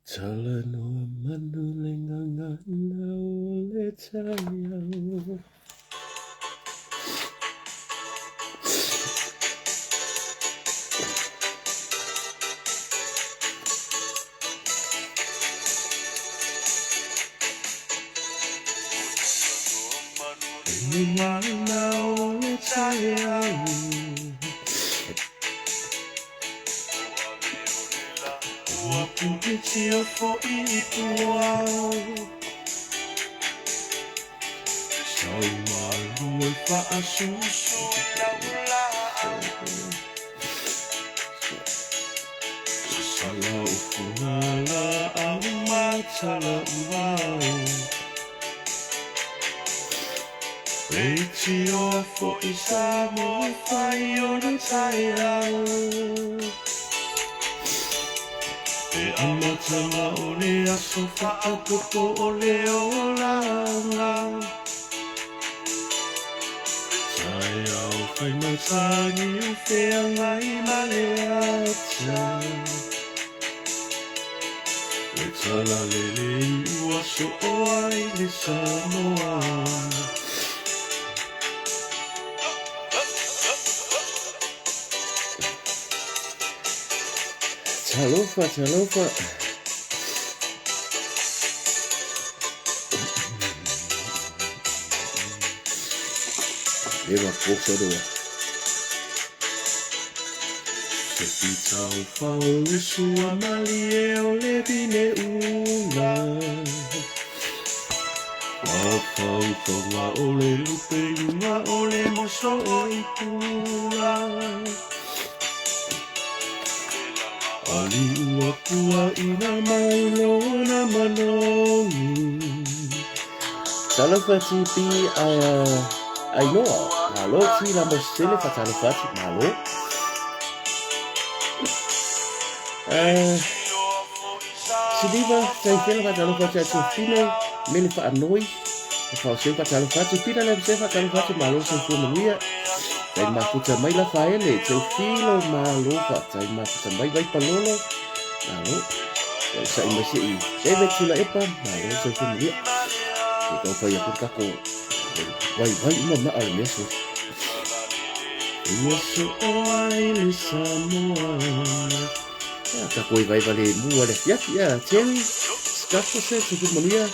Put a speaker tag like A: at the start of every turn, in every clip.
A: Talanoa manulenga ngana ole tayau. Ngana ole tayau. Wapukitia fo ipuau. Saumalu fa asusu laulau. Sala ufunala au matala uau. Reitio fo isamo fai ona tayau. E amatanga ole aso whaakoko ole olanga. Tai au whai mautangi u whea ngai male ata. E tala lele i aso o ai le Samoa. Talofa, talofa. Eva Foxador. Se pita o fao le sua mali e o le bine una. A fao tonga o le lupe una o le moso o i pula. Ali ua pua ina mai lona manongi. Talofa tipi Ainoa, malo si la mosele fatale fati malo. Sidiva sai fela fatale fati atu fine mele fa anoi. Fa se fatale fati fina le se fatale fati malo se fu manuia. Sai mafuta mai la faele, se filo malo fa sai mafuta mai vai palolo. Malo. Sai masi i. Se vetula epa malo se fu manuia. Ko fa ya kako. Vai uma al meso. Yesu oi le Samoa. Ka koi vai vale mua le fiafia. Teri, skapo se tu manuia.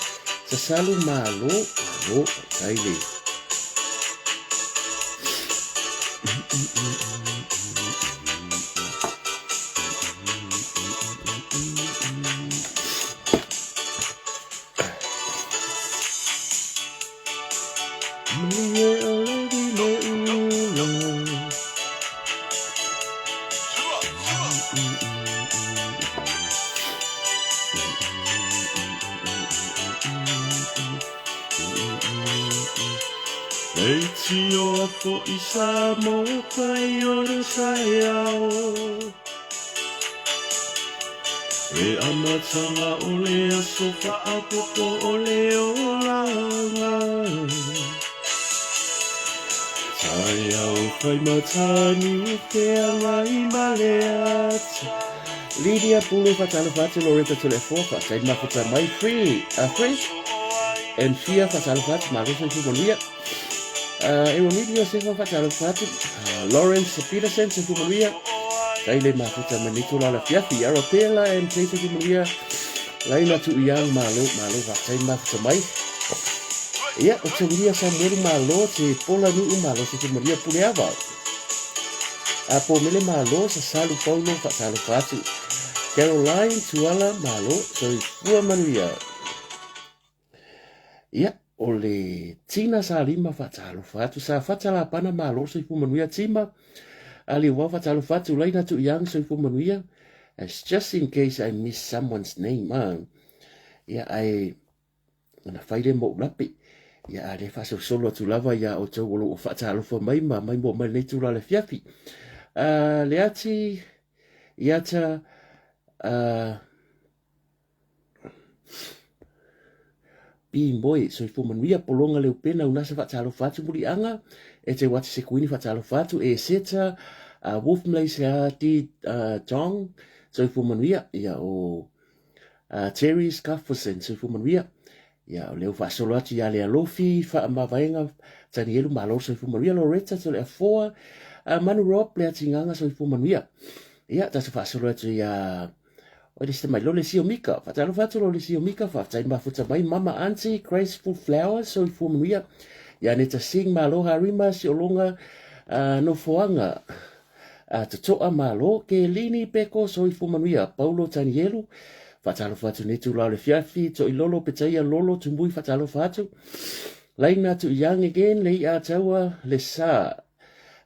A: Sa salu malo. Malo, saile. Reitio fo isamo fai ora sayao. E amatanga ole aso whaakoko ole olanga. Tai au whai matani u whea ngai male ata. Lydia pulu whatalo whatu Loretta Tulefoa whatai mafuta mai free. And Fia whatalo whatu marusa i Fumalia. Ewonidio se whatalo whatu. Lawrence Peterson se Fumalia. Taile mafuta manito la fiafi. Aropela and Tete Fumalia. Laila tu iang malo whatai mafuta mai. Ia, o te uria sa mweru malo te pola nuu malo se te maria puleava. A po mele malo sa salu paulo whatalo whatu. Caroline tuala malo so i fua manuia. Ia, o le tina sa lima whatalo whatu sa whatala pana malo so i fua manuia tima. Ali wa whatalo whatu laina tu iang so i fua manuia. As just in case I miss someone's name. Ia, ai na whaile mo lapi. Ya le fa solo tu lava ya o tau o fa talo fo mai mo mai nei tu la fiafi. Le ati ya ta pi moi so fo manuia polonga le pena una se fa talo fatu muri anga e te wati se kuini fa talo fatu e seta wolf mlei se ati jong so fo manuia ya o Terry Scafferson so fu manuia ia o leo whaasolo atu ia lea lofi wha mawaenga tani elu malo so fu manuia Loretta so lea foa Manu Rob lea tinganga so fu manuia ia tasa whaasolo atu ia o le mai lole sio mika fatalo fatu lole sio mika fa tai mafuta mai mama auntie Graceful Flowers so fu manuia ia neta sing malo harima si olonga no foanga Tatoa malo ke lini peko so fu manuia Paulo Tanielu fatalo fatu netu la le fiafi to ilolo petaia lolo tumbui fatalo fatu laina tu young again le a taua le sa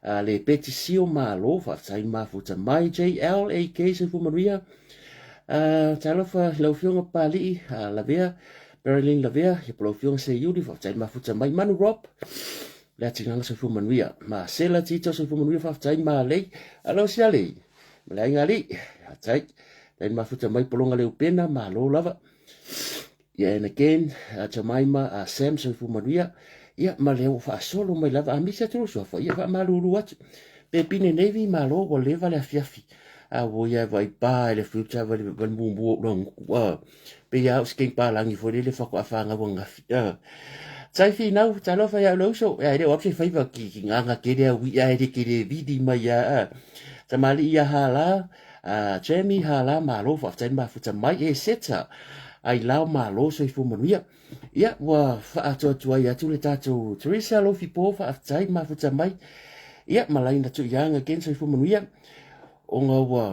A: le petisio malo fatai mafuta mai JL AK so fu manuia talo fa lo fionga pali la vea Berlin la vea ye pro fionga se yudi fatai mafuta mai Manu Rob le tinga so fu manuia ma sela tito so fu manuia fatai ma le alo siale le ngali tai dan mafuta mai polonga le upena ma lo lava ya and again Jemima Sam so fu manuia ia ma le fa solo mai lava amisa tro so fa ia fa malulu wat pe pine nevi ma lo go leva le fiafi wo ia vai pa le future va bumbu long pe ia skin pa langi fo le fa ko afanga wonga sai fi nau talo fa ia lo so ia le opsi fa ki nganga ke le wi ia de ke le vidi mai ia tamali ia hala Jamie hala malo fa tsen ma futa mai e seta ai lao malo so fu manuia ia wa fa ato ia tu le tato Teresa lo fi po fa tai ma futa mai ia malai na tu yang again so fu manuia onga wa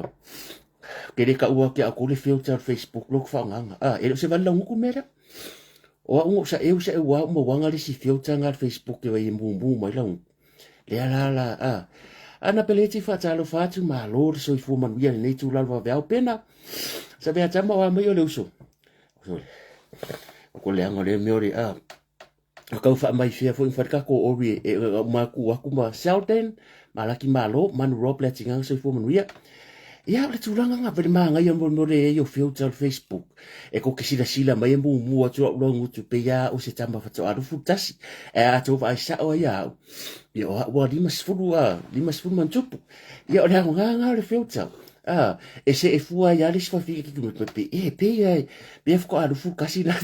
A: kere ka ua ke aku le filter Facebook lo fa nganga e se va la ngu mera o ungo sa e wa mo wanga le si filter ngal Facebook ke wa yimbu mai la le ala ana peleti fa talo fatu ma lor so fu manuia nei tu la va veo pena sa vea tama wa mai o le uso ko le angole miori ka fa mai fia fo infarka ko ori e ma ku ma Sheldon malaki malo Manu Rob le tinga so fu manuia ia le tulanga nga vele manga ia mo le yo filter Facebook e ko kisila sila mai mo mo atu lo ngutu pe ya o se tamba fa to futasi e atu vai sa o ia ia wa di mas fulu man tupu ia o le nga le filter e se e fua ia le sfa fi ki mo pe pe ko adu fu kasila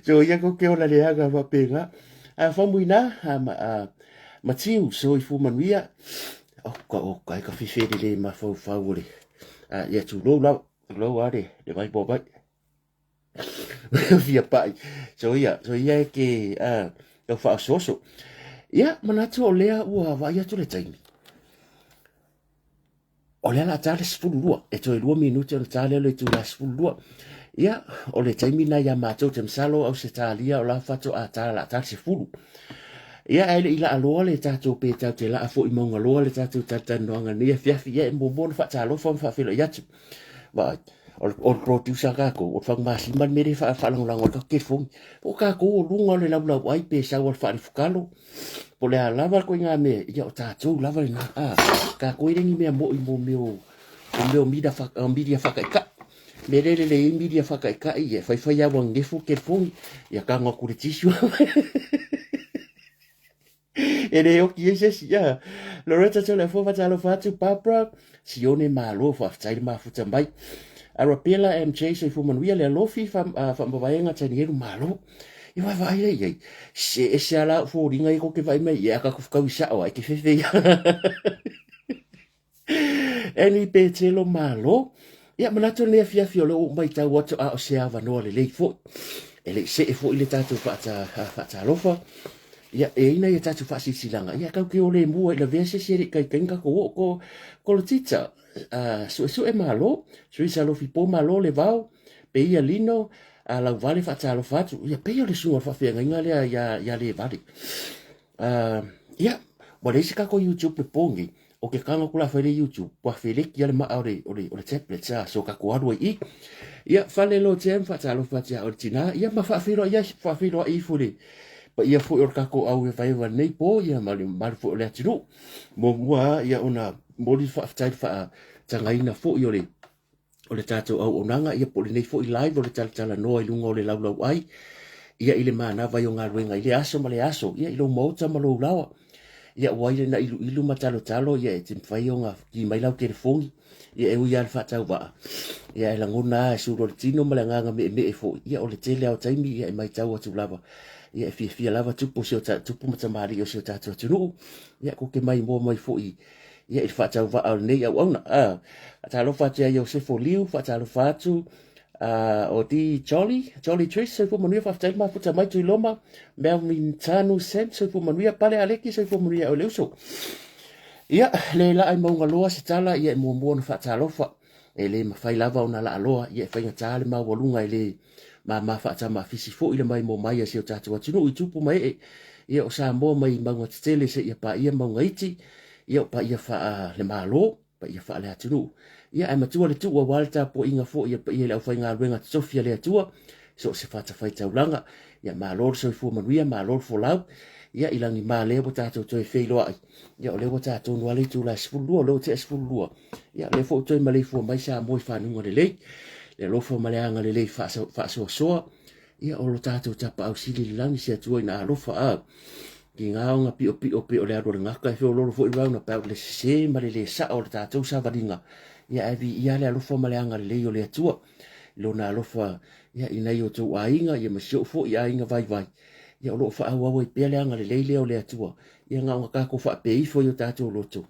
A: so ia ko ke ola le aga va penga fa muina ma tiu so i fu manuia o ka fifere le ma fau le ia tu lo are le vai bobai via pai so ia ke o fa soso ia manatu o lea ua va ia tu le taimi o lea la tale sfulua e to 2 minuti o tale le tu la sfulua ia o le taimi na ia matou te msalo au se talia o la fato a tala la tale sfulu ia ele ila aloa le tatou pe tau te la fo i maunga loa le tatou tatanoanga nia fiafi ia e mbomona fa talo fa filo iatu va o producer kako o fa masi man mere fa langolango ka ke fo o kako o lunga le laula ai pe sa o fa fukalo po le lava ko nga me ia o tatou lava na kako i ringi me mo i mo meu media fa ka mere le media fa ka ia fa ia wange fu ke fo ia ka ngo ku tishu ele o ki ese sia Loretta tele fo fatalo fatu Barbara sione malo fa tai ma futa mai Arabella MJ so fu manuia le lofi fa mbaenga tani eru malo i vai ai se ala fo ringa i ko ke vai mai ia ka ku wisa o ai ke fefe eni petelo malo ia manato le fia fiolo mai ta what o se ava no le fo ele se fo ile tatu fa lofa ia ina ia tatu fa silanga ia ka ke ole mu le vese se kai kenga ko le tita so e malo so isa lo fi po malo le vau pe ia lino la vale fa talo fatu ia pe ia le su fa fe ngale ia le vale ia wale sika ko YouTube pe pongi o ke kanga kula fa le YouTube pa fe le ma ore tablet sa so ka ko adu i ia fa le lo tem fa talo fa tia ortina ia ma fa fe lo ia fa fe lo i fule pa ia fu or kako au e vai wa nei po ia mal fu le tinu mo mua ia ona moli fa fa tangaina fu i o le tatou au onanga ia po le nei fu i live o le tala no i lunga o le lau ai ia ile mana vai o ngā ruenga ile aso ma le aso ia ilo mauta ma lo lawa ia wai le na ilu matalo ia e timfai o nga ki mai lau telefoni ia e ui alfa tau wa ia e langona e suro le tino ma le nganga me e fo ia o le tele au taimi ia e mai tau atu lava ia e fia lava tupu sio tupu matamari o sio tatu atunu ia ko ke mai mo mai fo ia e fa tau wa au nei au ona atalo fa tia yo se fo liu fa talo fa tu o di Jolly Trish so fu manuia fa tau ma puta mai tu loma me min tanu sen so fu manuia pale aleki so fu manuia o leuso ia le la ai maunga loa se tala ia e mua na fa talo fa e le mawhai lava o na la aloa ia e whainga tāle ma walunga e le ma fa tama fisi fo ile mai mo mai a seo tātua tino i tupu mai ia o sa mo mai maunga tele se ia pa ia maunga iti ia o pa ia fa le malo pa ia fa le atunu ia ai matua le tua walta po inga fo ia pa ia le au whainga ruenga Sofia le atua so se fata whai taulanga ia malo so i fu manuia malo fo lau ia ilangi ma le bo tato to e feilo ai ia o le bo tato no ale tu la sfulu lo te sfulu ia le fo to mai fo mai sa mo fa nunga le lo fo mai anga le fa so ia o lo tato tapa au sili langi se tu ina lo fa ki nga nga pi o le aro nga ka fo lo fo i rauna pa le se mai le sa o tato sa vadinga ia ia le lo fo mai anga le o le tu lo na lo fa ia ina yo tu ainga ia masio fo ia inga vai ia o lo fa au i pele anga le leile o le atua ia nga ka ko fa pe ifo yo tato loto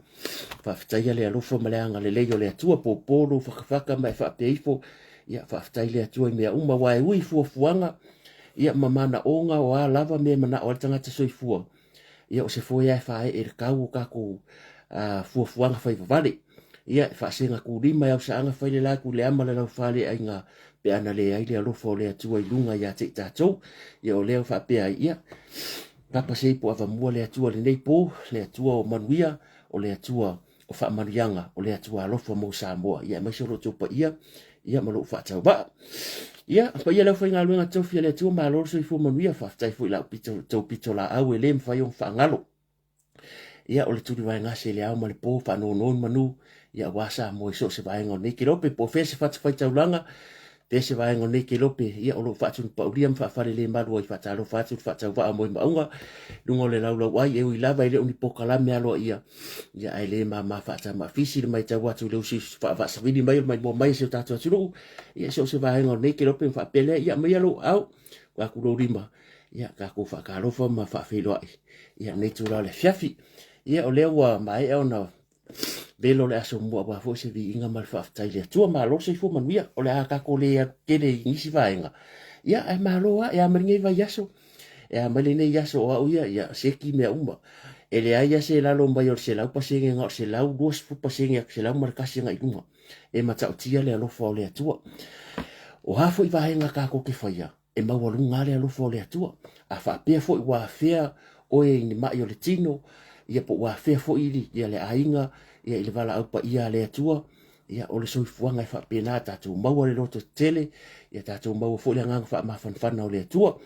A: fa ftai le lo fo male anga le leile o le atua po lo fa mai fa pe ifo ia fa ftai le atua me uma wai ui fu fuanga ia mamana onga o lava me mana o tanga te soi fu ia o se fo ia fa e ka ko fu fuanga fa vale ia fa singa ku lima ya sa anga fa le la ku le ama le fa le ainga pe ana le ai le alofo le atua i lunga ia te tatou ia o leo fa pe ai ia papa sei po ava mua le atua le nei po le atua o manuia o le atua o fa marianga o le atua alofo mo Samoa ia mai so roto pa ia malo fa tau ba ia pa ia le fa nga lunga tofia le atua ma lo so i fu manuia fa tai fu la pito la au le mfa yo fa ngalo ia o le tuli vai ngase le au ma le po fa no manu ia wasa mo so se vai ngo nei kilope po fese fa tau langa pese vai ngo nei ke lope ia o lo fatu pa uliam fa fale le malu i fata lo fatu fata wa mo maunga lungo le lau ai e wi lava ile uni pokala me alo ia ai le ma fata ma fisi le mai tawa tu lo si fa sa vidi mai mai se tatu tu ia so se vai ngo nei ke lope fa pele ia mai alo au wa ku lo rima ia ka ku fa ka lo fa ma fa filo ia nei tu le fiafi ia o le wa mai e ona belo le aso mua ba fo se vi inga mal fa tai le tua malo se fo manuia o le aka ko le kele nisi vaenga ia ai malo a ia mringe va yaso ia malene yaso o ia se ki me uma ele ai se la lomba yo se la pasinga nga se la dos fu pasinga se la markasi nga inga e mata o tia le lo fo le tua o ha fo i vaenga ka ko ke faia e ma walu nga le lo fo le tua a fa pe fo i wa fea o e ni ma yo le tino ia po wa fea fo ili ia le ainga ia ile vala au pa ia le atua ia o le soifuanga e fa pena tatu mau le loto tele ia tatu mau fo le ngang fa ma fan o le atua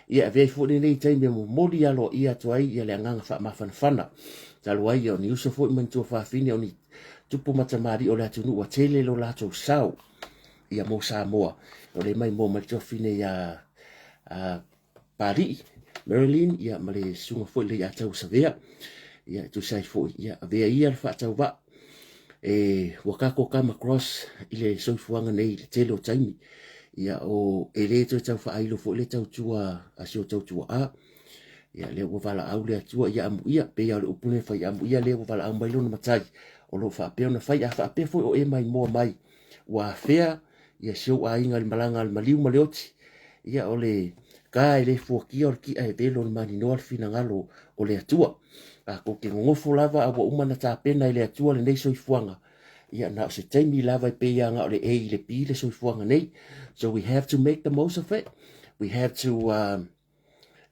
A: ia ve fo le nei taimi mo moli alo ia tuai ia le ngang fa ma fan talu ai o ni uso fo men tu fa fini o ni tupu matamari o le atunu wa tele lo lato sau ia mo Samoa o le mai mo ma tu fini ia Pari Marilyn ia male sunga fo le atau savea ia tu sai fo ia ve ia fa tau va wakako kama cross ile soifuanga nei le telo taimi ia o ele to tau fa ailo fo le tau tua asio tau tua ia le wo vala au le tua ia amu ia pe ia le upune fa ia amu ia le wo vala au mai lona matai o lo fa pe ona fa ia fa pe fo o e mai mo mai wa fea ia sio a inga le malanga le maliu maleoti ia o le ka ele fo ki or ki ai belo mani no al fina ngalo o le tua ko ke ngofo lava a uma na ta pena ile atua le nei soifuanga ia na se taimi lava pe ia nga le e le pi le soifuanga nei so we have to make the most of it we have to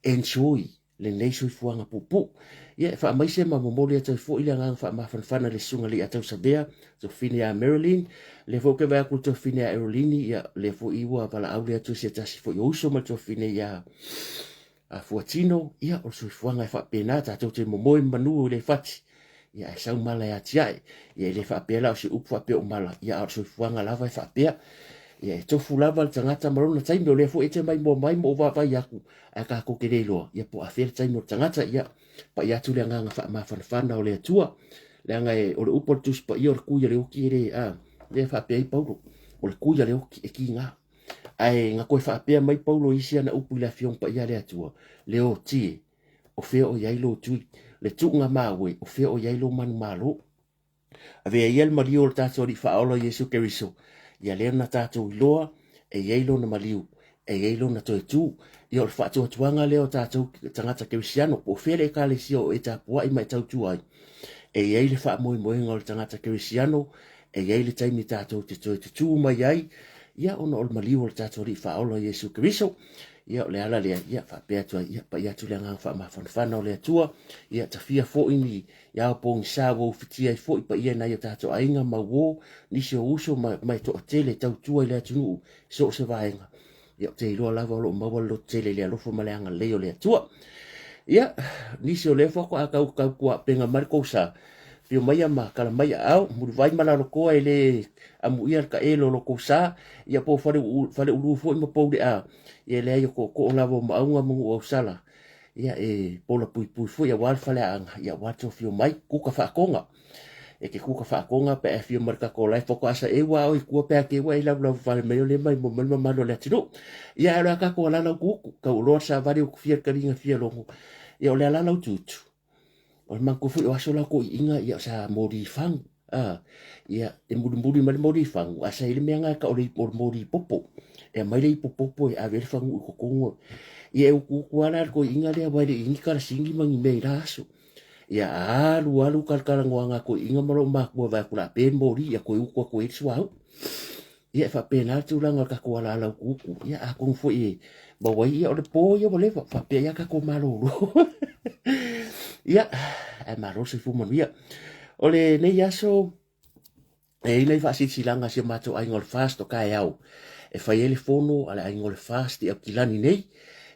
A: enjoy le nei soifuanga pupu ia fa mai se ma momoli ata fo ile nga fa ma fan le sunga le ata sabea so fine a Marilyn le fo ke va ku to fine a Erolini ia le fo iwa pala au le atu se tasi fo yo so ma to fine ia a fuatino ia o soifuanga e whapena tātou te momoe manu le whati ia e sau mala ia tiae ia le whapea lao se upu whapea o mala ia o soifuanga lava e whapea ia e tofu lava le tangata marona taimi o le fo e te mai mo va vai aku a ka ko ke lo ia po a fer taimi o tangata ia pa ia tu le nganga fa ma fa o le tua le nga e o le upo tus pa ia o ku ia le uki re a le fa pe paulo o le ku ia le uki e ki nga ai nga ko fa pe mai paulo isi ana upu le fion pa ia le tua le o ti o fe o ia lo tu le tu nga mawe o fe o ia lo man malo ave ia le mario o tato di fa o Yesu Keriso ia le na tato loa e ia lo na maliu e ia lo na to tu ia o fa to tuanga le o tato tangata Kerisiano o fe le ka le sio e ta po ai mai tau tu ai e ia le fa mo ngol tangata Kerisiano e ia le taimi tato te tu mai ai ia ona o maliu o tato di fa o Yesu Keriso ia le ala le ia fa pe atu ia pa ia tu le nga fa ma fan o le tua ia ta fia fo ini ia po sa wo fitia fo pa ia na ia tato ainga ma wo ni se uso mai to tele tau tua le atu so se vaenga ia te lo la lo ma lo tele le lo fo ma le anga le o le tua ia ni se le fo ko aka ku penga marco sa pio mai ma kala mai au mu vai mana lo ko ele amu ia ka elo lo ko sa ia po fale ulu fo mo po de a ia le yo ko la vo ma unga mo o sala ia e po la pui fo ia wal fale anga ia wato fio mai ku ka fa konga e ke ku ka fa konga pe fio marka ko lai fo ko asa e wa o ku pe ke wa ila lo fale me le mai mo ma lo le tino ia ala ka ko la na ku ka lo sa vari ku fia ka ringa fia lo ia le ala no tutu o manko fu o asola ko inga ia sa mori fang ia e muri mori fang asa ile menga ka o mori popo e mai le popo e ave fang ko ko ia ku ala ko inga le vai ingi kala singi mangi me raso ia alu kala ngoanga ko inga maro ma ko va kula pen mori ia ko ko e swau ia fa pena tu langa ka ko ala ku ia a ko fu e ba wai ia o le po ia le fa pe ia ka ko malo ia e marosi fu manuia o le nei aso e nei fa silanga se mato ai ngol fast o kai au e fai ele fono ala ai ngol fast e kilani nei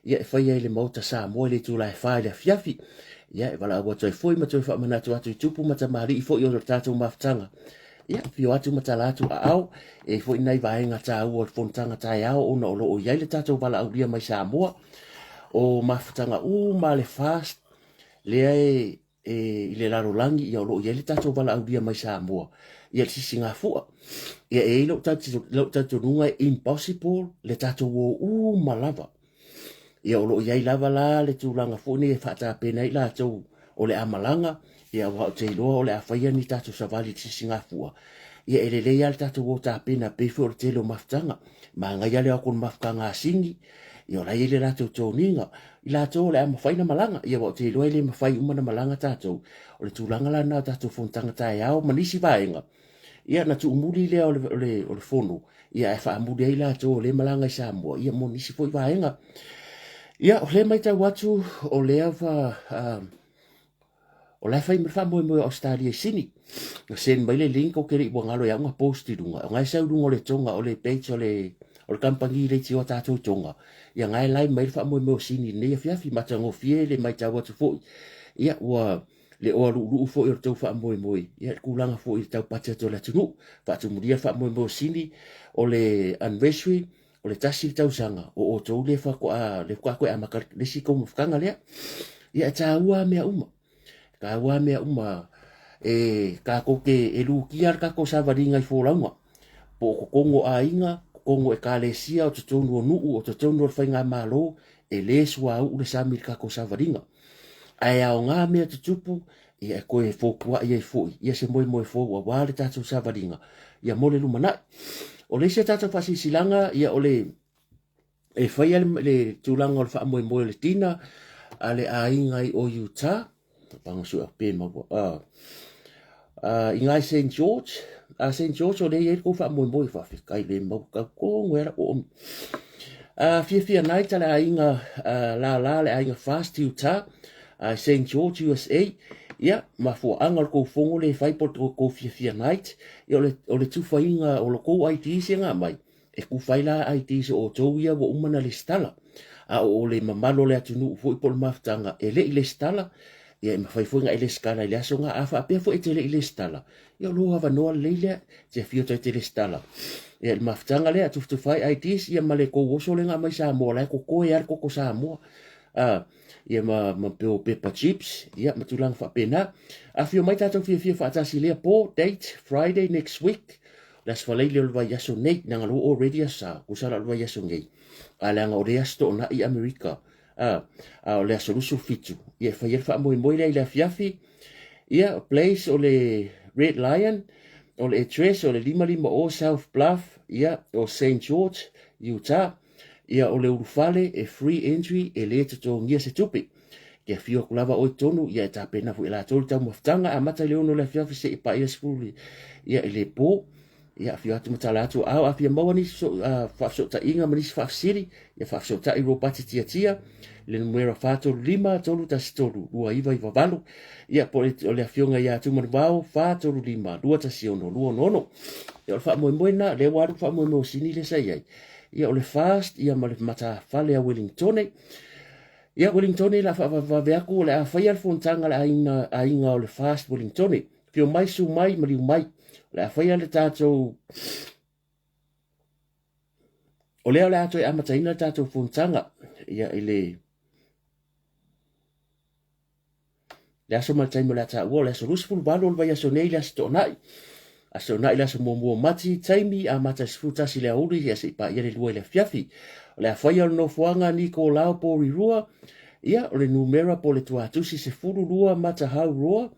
A: ia e fai ele mota sa mo le tu la fa le fiafi ia e wala wa toi foi mato fa mana tu atu tupu mata mari fo yo tatu maftanga ia fio atu mata la tu au e foi nei vai nga ta o fontanga tai au ona o ia le tatu wala au dia mai sa mo o maftanga ma le fast lea le laro langi ia lo ia le tato wala au dia mai sa moa ia le singa fua ia e lo tato nunga impossible le tato wo malava ia lo ia lava la le tulanga fu ni fata pena ila to o le amalanga ia wa te lo o le afaia ni tato savali singa fua ia ele le ia tato wo ta pena pe for te lo maftanga ma nga ia le akon maftanga singi ia la ile la to ninga ila to le am faina malanga ia wa te lo ile ma fai uma na malanga tato o le tulanga la na tato fontanga tai au manisi vaenga ia na tu umuli le o le fono ia e fa amudi ila to le malanga sa mo ia mo nisi foi vaenga ia o le mai ta watu o le ava o la fai fa mo Australia sini sen mai le link o keri bo ngalo ya nga post dunga ngai sa dunga le tonga o le page o le kampangi le tio tato tonga ia ngai lai mai fa mo sini ne fia fi mata ngo fie le mai ta watu fo ia wa le o lu fo i to fa mo ia kulanga fo i tau pacha to la tunu fa tu mudia fa mo sini o le anniversary o le tasi tau sanga o to le fa ko a makar le si ko mfkanga le ia ta ua me uma ka ua me uma e ka ko ke e lu kiar ka ko sa varinga i fo launga po ko kongo a inga kongo e kalesia o tonu nu o tonu fainga malo e le swa u le samir ka ko sa varinga ai au nga me tupu ia ko e fo kwa ia fo ia se moi fo wa wale tatu sa varinga ia mole lu mana o le se tatu fasi silanga ia ole e fai le tulanga o fa moi le tina ale ainga i o Utah pang su pen mo ingai St George St George o le e ko fa moi fa fi kai le mo ka ko ngera o fia night ale ainga la le ainga fast Utah St George USA ia ma fo angal ko fongo le fai por ko fia night ia o le tu fainga o lo ko IT singa mai e ku fai la IT so o to ia wo umana le stala a o le mamalo le atunu fo por maftanga ele le stala ia mawhaifuinga i le skala i le aso ngā awha apea fo e tele i le stala. Ia loa hawa noa leilea te fio toi te le stala. Ia le mawhitanga lea tufutufai ideas ia ma le kou oso le ngā mai Samoa lai ko koe ar koko Samoa. Ia ma peo pepper chips, ia ma tulang whapena. A fio mai tātou fia whaatasi lea po, date, Friday next week. Las falei le olwa yaso nei, nanga lo already asa, kusala olwa yaso nei. A le anga o rea sto na i Amerika. O le aso lusu fitu. Ia whaier wha moi le la fiafi. Ia place o le Red Lion, o le address o le 55 o South Bluff, ia o St. George, Utah. Ia o le urufale e free entry e le tato ngia se tupi. Ia fio kulava o tonu ia e tapena fu ila tolu tau maftanga a mata leono le fiafi se i pa ia skuli. Ia i le po, ia fio atu matala atu au a fia mawani whafso ta inga manisi whafsiri, ia whafso ta i ropati tia, le numera whātolu 5 tolu ta sitolu, lua iwa valu, ia po o le fionga ia atu manubao whātolu 5, lua ta siono, lua nono. Ia o le wha na, le waru wha sini le sai ai. Ia o le fast, ia ma le mata fale a Wellingtone. Ia Wellingtone la whaveaku o le a whaial fontanga le ainga o le fast Wellingtone. Pio mai su mai, mariu mai. Le a whaial le tātou... O leo le ato e amataina tātou fontanga. Ia i le... Le aso maltaimo le ata ua, le aso rusful valo le vai aso nei le aso tonai. Aso nai la so mo mati taimi a mata sfutasi le auri ya se pa ia le lua le fiafi. Le a whaia no fuanga ni ko lao po rirua. Ia o le numera po le tuatusi se furu lua mata hau roa.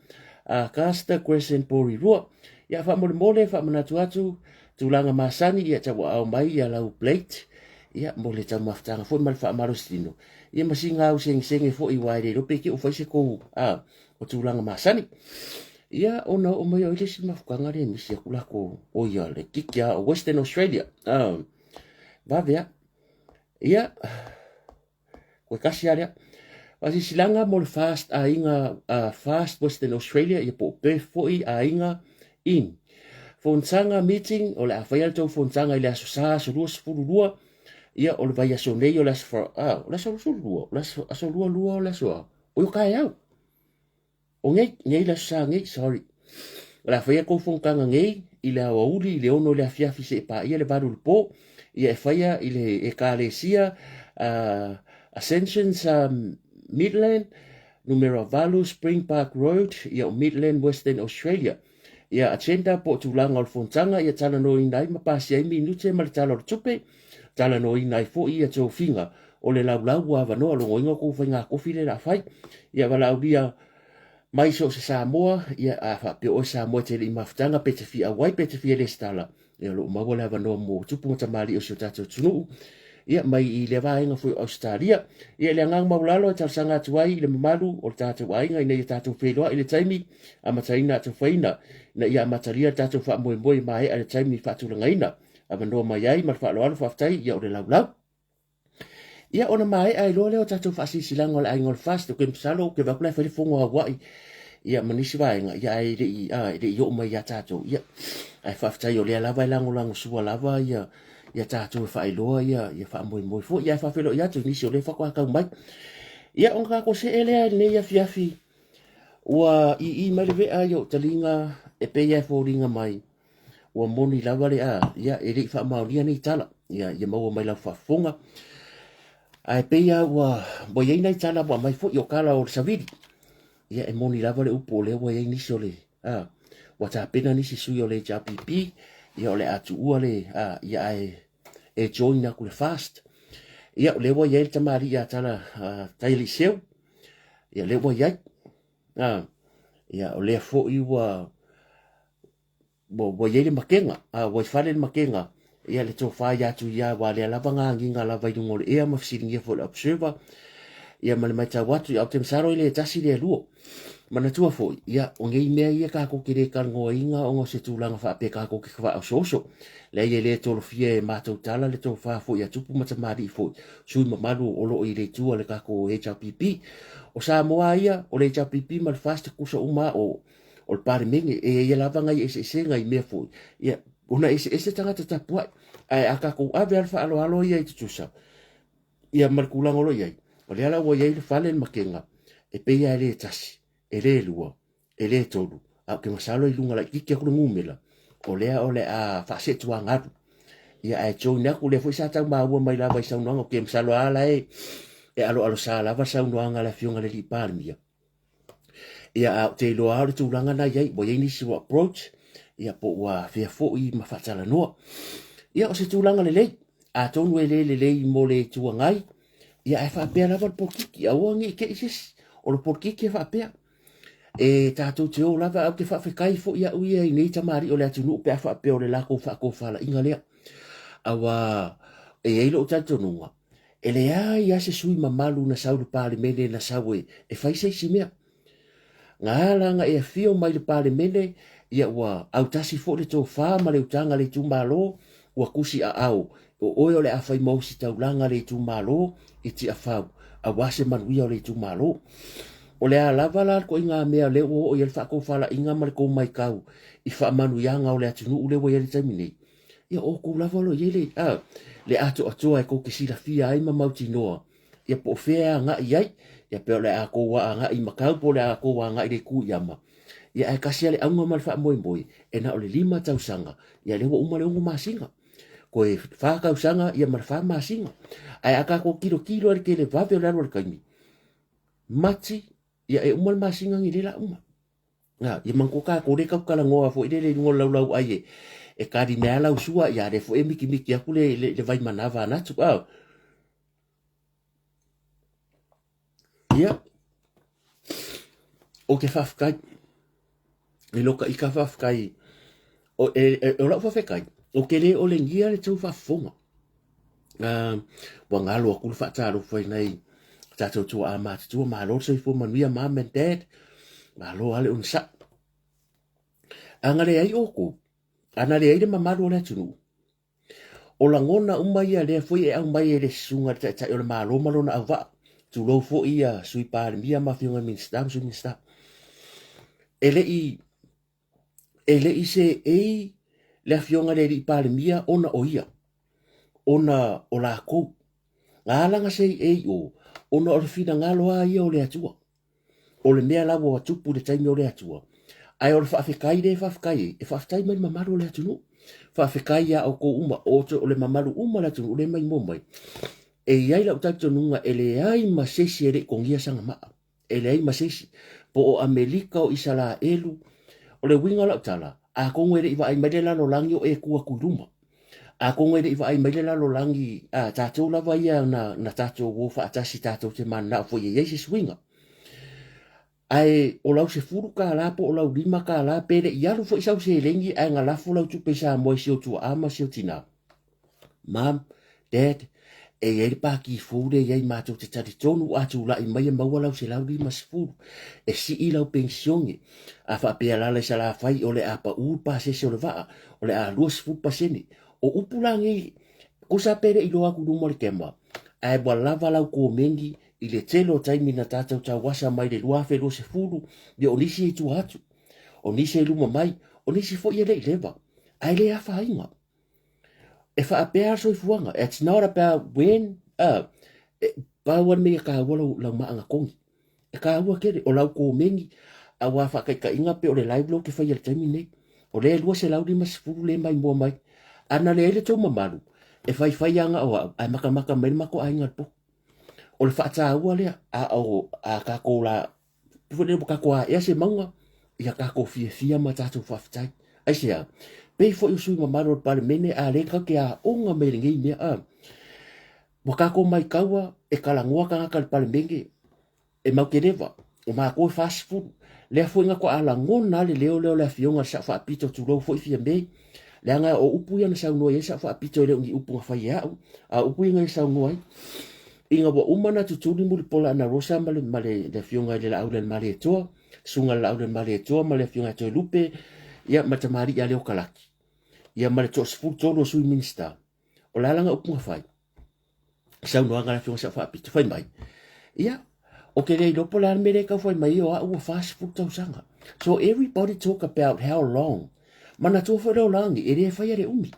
A: A Casta Crescent po rirua. Ia wha mole wha manatu atu. Tulanga masani ia tawa au mai ia lau plate. Ia mo le tau maftanga fo mal wha marostino. Ia masinga au senge fo i waere rope ki o faise ko o tulanga masani. Ia ona o mai o ile si mafukanga le misi akulako o ia le kikia o Western Australia. Vavea. Ia koe kasi alea. Wasi silanga mo le fast a inga fast Western Australia ia po pe foi a inga in. Fontanga meeting o le awhaial tau fontanga i le aso sa aso lua sifuru lua. Ia o le vai aso nei o le aso for o le aso lua. O le aso lua o le aso o yo kai au. O ngei la sa ngei, sorry. La whaia kou whongkanga ngei, i le awa uli, i le ono le awhiawhi se pa ia le varu le po, i e whaia i le e ka le sia, Ascensions Midland, numero Valu Spring Park Road, i o Midland, Western Australia. Ia agenda po tulanga o le fontanga, ia tala no inai mapasi ai minute ma le tala o le tupe, tala no inai fo ia tō finga, o le laulau wa vanoa longo ingo kou whainga kofi le la whai, ia walau dia mai so se Samoa ia a fa pe o Samoa te li maftanga pe te fia wai pe te fia le stala e lo mawala va no mo tupu ta mali o so tatu tunu ia mai i le vainga fu Australia ia le ngang maulalo ta sanga tuai le malu o tatu wainga i nei tatu felo i le taimi a mataina tu faina na ia mataria tatu fa mo mai a le taimi fa tu ngaina a no mai ai ma fa lo fa tai ia o le laulau. Ia ona mai ai lo leo tatu fa silang ol ai ngol fast ke psalo ke va kula fa fongo wai ia manisi vainga ia ai de yo mai ya tatu ia ai fa tai o le lava lango sua lava ia tatu fa ai lo ia fa moi fo ia fa felo ia tu nisi o le fa kwa ka mai ia on ka ko se ele ne ia fiafi wa i malve ayo talinga e pe ia fo ringa mai wa moni lava le ia e ri fa maulia ni tala ia mau mai la fa fonga ai peia wa boia nei tala wa mai fo yo kala o savidi ia e moni lava le upo le wa ni sole wa ta pena ni si suyo le JPP ia le atu ua le ia e join na ku le fast ia le wa ia tamari ia tala taili seu ia le wa ia ia le fo i wa bo ia le makenga wa fale le makenga ia le tofa ya tu ia wa le lava nginga lava i ngol e ma fsiringia fo le observer ia ma le mai watu au tem saro ile tasi le luo mana tua fo ia o ngei mea ia ka ko kire kan ngo inga o ngo se tulanga fa pe ka ko ki fa o soso le ia le tolo fie ma to tala le tofa fo ia tupu mata mari fo su ma malu o lo ile tua le ka ko HPP o sa moa ia o le HPP mal fast ku so uma o le pare mingi e ia lava ngai ese ngai me fo ia una ese tanga te tapua ai aka ko ave alfa alo ia i tusa ia markulang lo ia o le ala wo ia le falen makenga e pe ia le tasi e le lua e le tolu a ke masalo i lunga la kike ku ngumela o le a fa se tu anga ia e jo na ku le foi sa tau ma wa mai la vai sa no ke masalo ala e alo sa la va sa no anga la fionga le li palmia ia te lo a tu langa na ye bo ye ni si approach ia po wa fe fo i ma fa tala no ia o se tu langa le a tonu e le mo le tu ngai ia e fa pe la por kiki a wangi ke isis o lo por kiki fa pe e tatou te o lava au ke whawhekai fo ia ui e nei tamari o le atunu pe a whape o le lako whako whala inga lea. Awa e eilo o tatou nunga. E le ai ase sui mamalu na sauru pale mene na sawe e whaisei si mea. Ngā langa e fio mai le pale mene ia ua au tasi fo le tō wha ma le utanga le tū malo ua kusi a au. O oe o le awhai mausi tau langa le tū malo i ti a whau. A wase manuia o le tū malo. O le a lava la ko inga mea le o ia le whako whala inga ma le ko mai kau i wha manu ianga o le atunu ule wa ia le taimine. Ia o ko lava lo iele le ato atoa e ko kisila fia ai ma mauti noa. Ia po fea nga iai ia peo le a ko wa nga i makau po le a ko wa nga i le ku iama. Ia e kasia le aunga ma le wha moi moi e na o le 5 tausanga ia le wa uma le ungu masinga. Ko e whakau sanga ia ma le wha masinga. Ai aka ko kilo le ke le vave o le alo le kaimi. Mati ia e umal masinga ngi lela uma. Nga, ia mangko ka kore kau kala ngoa fo ide le ngol lau ai e kari mea lau sua ia re fo e miki aku le vai manava natu. Ia, o ke whawhkai, e loka i ka whawhkai, o lau whawhkai, o ke le o le ngia le tau whawhonga. Wa ngalo aku le whaataro whai nei, tatou tua a mati tua malo so fo manuia mom and dad malo ale un sa angale ai oku anale ai de mamalo le tunu o la ngona umai ale foi e umai le sunga ta o le malo malo na ava tu lo fo ia sui par mia ma fionga min stam su min sta ele i se e le fionga le par mia ona oia ona o la ko ngala nga se e o ona o fina ngalo ai o le atua o le mea lawa tupu le taimi o le atua ai o le whawhekai le whawhekai e whawhekai mai mamaru o le atunu whawhekai ia o ko uma o le mamaru uma le atunu o le mai momai e iai lau tato nunga e le ai masesi e le kongia sanga maa e le ai masesi po o Amerika o isala elu o le winga lau tala a kongo e le iwa ai maile lo langi o e kua kuruma a kongo e le iwa ai maile lo langi a tato lava ia na tato wofa atasi tato te mana fo ye yesis winga ai o lau se furu ka la po o lau 5 ka la pere ialu fo isau se lengi ai ngala fo lau tupe sa mo si o tu ama si o tina mam dad e ye pa ki fure ye ma to te tari tonu atu la i mai ma lau se lau 5 se furu e si i lau pension a fa pe la le sala fai o le apa u pa se o le va o le a lu se fu pa seni o upulangi ko sa pere i lo aku du mo le kema ai bo lava lau ko mengi i le telo taimi na tātou tau wasa mai le luafe lo se furu, le o nisi e tu hatu, o nisi e luma mai, o nisi fo i le lewa, ai le awha inga. E wha apea so i fuanga, it's not about when, pāwan me ka wala lau maanga kongi, e ka ua kere, o lau ko mengi, a wafa kai ka inga pe o le live lo ke whai al taimi nei, o le lua se lau 5 se furu le mai mua mai, ana le ele tau mamaru, e whai anga o ai maka mai mako a inga po. O le whaata ua lea, a kako la, pwede mo kako a ea se maunga, ia kako fia ma tātou whawhitai. Ai sea, pei fo i usui mamaro pale mene a reka ke a onga me ringei mea a. Mo kako mai kaua, e kalangoa ka ngaka le pale menge, e mau ke rewa, o maa koe fast food, lea fo inga ko a la ngona le leo le fionga sa whaapito tulou fo i fia mei, lea ngai o upu ia na sau noa ia sa whaapito leo ngi upu nga whai au, a upu inga i sau noa inga wa umana tutuli muli pola na rosa male le fionga le au le male toa sunga le au le male toa male fionga to lupe ia matamari ya le okalaki ia male to sfu tolo sui minista o la langa upunga fai sau no anga fionga sa fa pito fai mai ia o ke le do pola mele ka fai mai o a fast food tau sanga so everybody talk about how long mana to fa lo langi e le fai le umi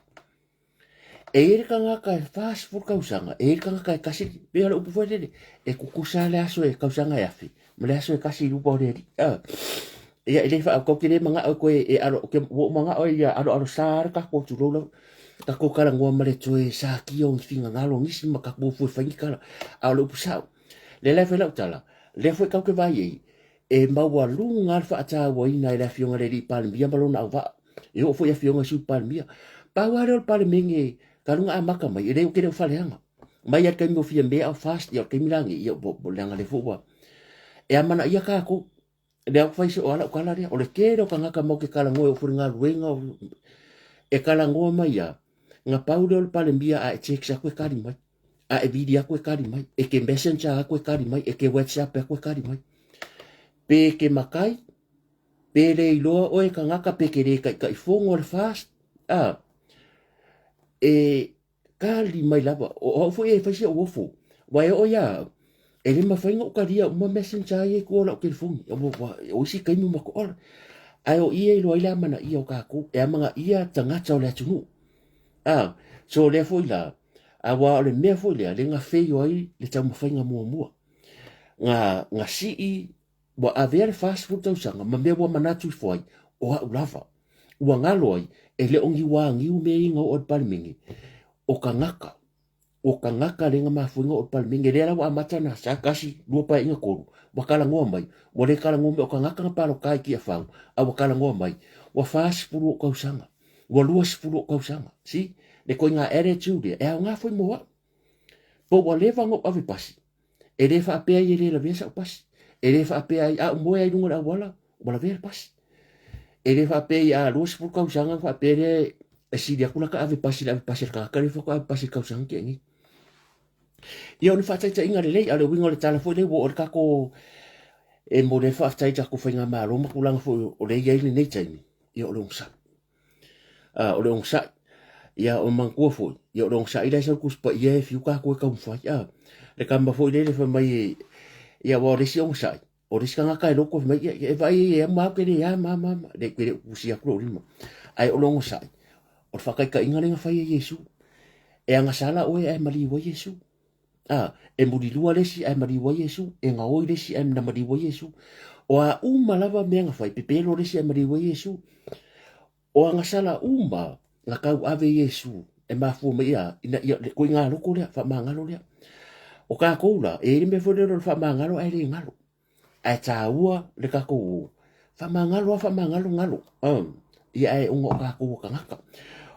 A: e ka ngaka fast food kausanga e ka ngaka kasi pe ala upu fai e kukusa le aso e kausanga yafi ma le aso e kasi lupa o le ri ia ele fa ko ke le manga o ko e aro ke wo manga o ia aro sar ka ko tu lo ka ko kala ngwa ma le toe sa ki o finga ngalo ngisi ma ka ko fu fa ngi kala a lo pusa le le fa la tala le fa ka ke vai e ma wa lu ngal fa ta wa ina le fionga le ri pal bia balona va e o fo ia fionga su pal bia pa wa le pal mingi ka lunga amaka mai e le ke le fa le anga mai at ka mi fia me a fast ya ke milangi ia bo langa le fo wa e amana ia ka ko le au fai se o ala kala rea o le kere o ka ngaka mau ke kala ngoe o furi ngā ruenga e kala ngoe mai ia ngā paude o le pale mbia a e text a koe kari mai a e video a koe kari mai e ke messenger a koe kari mai e ke whatsapp a koe kari mai pe ke makai pe le iloa o e ka ngaka pe ke re ka i fongo le fast e kali mai lava o fo e fai se o ofo wai o ia e le mawhainga o ka ria uma messenger e kua la o telefoni o isi kaimu mako ora ai o ia ilo ila mana ia o kako e amanga ia tangata o le atunu so le fo ila a wa o le mea fo ila le nga feio ai le tau mawhainga mua mua nga sii wa a very fast food tau sanga ma mea wa manatu i fwai o a ulava ua ngalo ai e le ongi wa ngiu mea inga o palmingi o ka ngaka o ka ngaka le nga mafuinga o palmingi le ala wa amatana sa kasi lua pa inga koru wa kala ngoa mai wa le kala ngoa mai o ka ngaka nga palo kai ki a whang a wa kala ngoa mai wa fast food o kausanga wa lua food o kausanga si le ko nga attitude e a nga foi moa po wa le vango ave pasi e le fa pe ai le la vesa pasi e le fa pe ai a mo ai lunga wala ver pasi e le fa pe a lua food kausanga fa pe le e si dia kula ka ave pasi ka ka le fa ka pasi kausanga ki ngi ia o le whataita inga le lei, ale winga o le tala fwoi le wo o le kako e mo le whataita ko whainga maa roma kulanga fwoi o le iei nei taimi, ia o le ongsa. O le ongsa, ia o mangkua fwoi, ia o le ongsa, ila isa kuspa ia e fiu kako e kaumwhai, le kamba fwoi le wha mai, ia wa o le si ongsa, o le si kanga kai loko mai, e vai e maa kere ia maa, le kere usia kuro rima. Ai o le ongsa, o le whakaika inga lenga whai e Yesu, e anga sala oe e mali wa Yesu. E murilua lesi ai mariwa Yesu, e nga oi lesi ai na mariwa Yesu. O a uma lava mea nga whai, pepelo lesi ai mariwa Yesu. O a ngasala uma nga kau ave Yesu, e mafu me ia, koe ngā loko lea, wha maa ngalo lea. O ka koula, e eri me fwere wha maa ngalo ai le ngalo. Ai tā ua le ka kou, wha maa ngalo ngalo. Ia e unga o ka kou ka ngaka.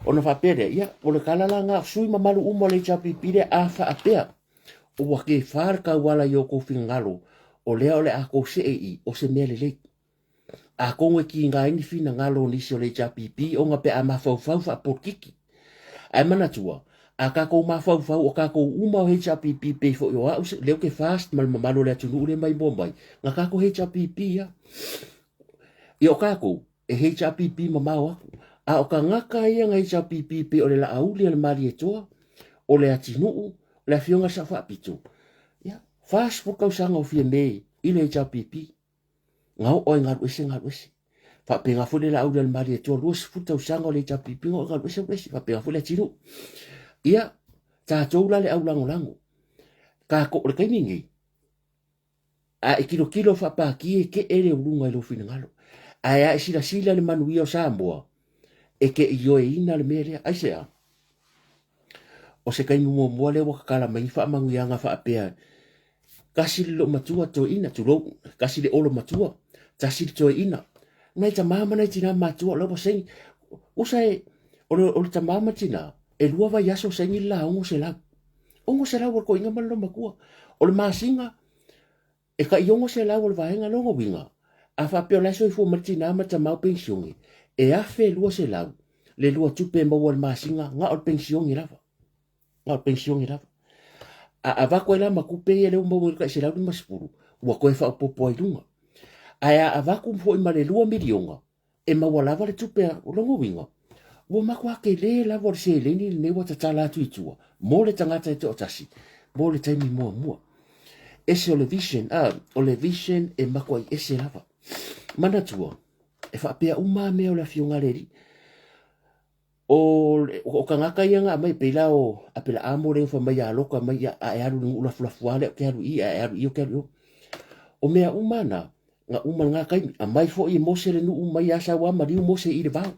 A: O na whapere, ia, o le kalala ngā sui mamalu uma le chapipire a wha apea. O wake wharka wala i o kofi ngalo, o lea o le a kou se i, o se mele le. A kongue ki ngā ini fina ngalo nisi o le japipi, o ngā pe a mawhauwhau wha porkiki. Ai manatua, a ka kou mawhauwhau o ka kou uma o he japipi pe fo i o au se, leo ke fast mal mamalo le atunu ure mai bombai. Ngā ka kou he japipi ia. I o ka kou, e he japipi mamau aku. A o ka ngaka ia ngā he japipi pe o le la auli al mari e toa, o le atinu le fionga sa fa pitu ya fast for kausanga o fie me ile ja pipi ngau o ngar wese fa pe nga fule la auda mari to los futa usanga le ja pipi ngar wese fa pe nga fule tinu ia ta toula le aulango lango ka ko le kaimingi a kilo fa pa ki ke ele ulunga lo fina ngalo a sila le manuia o samboa e ke io e ina le mele ai se o se kai mo mo le wa kala mai fa mangu yanga fa apea kasi lo matua to ina tu lo kasi le olo matua tasi to ina mai ta mama nei tina matua lo sei o sai o ta mama tina e lua va yaso sei ni la o se la ko inga malo makua o le masinga e ka yongo se la o va inga lo winga a fa pe la so fu martina ma ta mau pensioni e a fe lua se la le lua tupe mo o masinga nga o pensioni lava nga pensioni ra a va ko la makupe ele mo ka se la ma spuru wa ko fa popo ai lunga a va ku fo ma le lua milionga e ma wala va le tupe o lo winga wo ma kwa ke le la vor se le ni ne wa ta la tu tu mo le tanga ta to tasi mo le taimi mo ese o le vision e ma ko ese lava mana tua e fa pe uma me o la fionga le o ka ngaka ia nga mai pela o apela amo le fa mai aloka mai a aru ula fula fuale ke aru i o ke aru o mea umana nga ngā kaimi a mai fo i mose le nuu mai asa wa mariu mose i le vau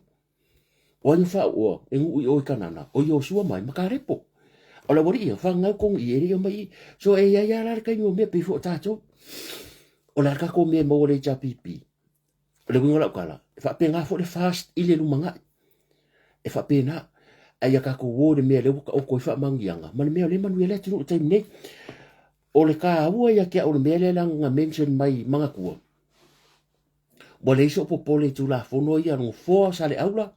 A: o ni fa o e ngu i o kanana o yo sua mai makarepo o la wori fa nga kong i ere mai so e ya la kaimi o me pe fo tato o la ka ko me mo le ja pipi o le winga kala fa pe nga fo le fast i le lumanga e fa pe na ai ka ko wo le me le o ko fa mangianga man me le manu le tu te ne o le ka ua ia kia o le mele nga mention mai manga kua. Wa le iso popole tu la fono ia nung fua sa le aula.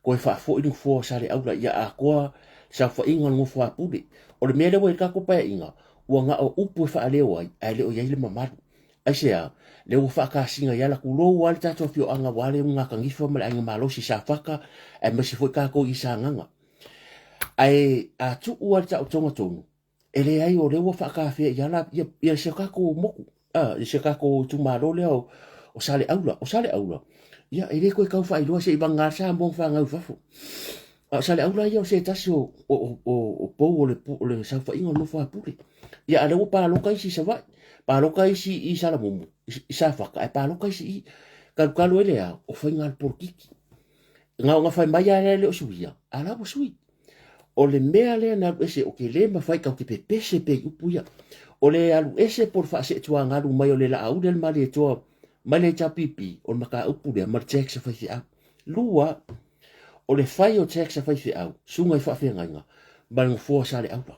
A: Ko e faa fo inu fua sa le aula ia a koa sa fa inga nung fua pude. O le mele wa i kako pa inga ua nga o upu e faa leo ai leo ia ile mamaru. Ai sea leo faa ka singa ia la kulo wale tato fio anga wale nga kangifa male anga malosi sa faka ai masi fo i kako i sa nganga. Ai a tu ua le tau tonga tonu. Ele ai o lewa whakawhia i ala, ia se kako moku, ia se kako tumaro leo o sale aula. Ia, ele koe kau whailoa se i wanga sa mong whangau whafo. Sale aula ia o se tasi o pou o le sau whainga no whapure. Ia, ale o pāloka isi sa vai, pāloka isi i sala mumu, i sa whaka, ai pāloka isi i kalu ele a o whainga al porkiki. Ngā whai mai a le o suia, ala o sui. O le mea lea na alu ese o ke le mawhai kau ke pepese pe upuia. O le alu ese por wha se tua ngaru mai o le la au del mali e toa mai le ta pipi o maka upu lea mar tek sa whaifi au. Lua, o le whai o tek sa whaifi au, sungai whawhia ngainga, marangu fua sa le au la.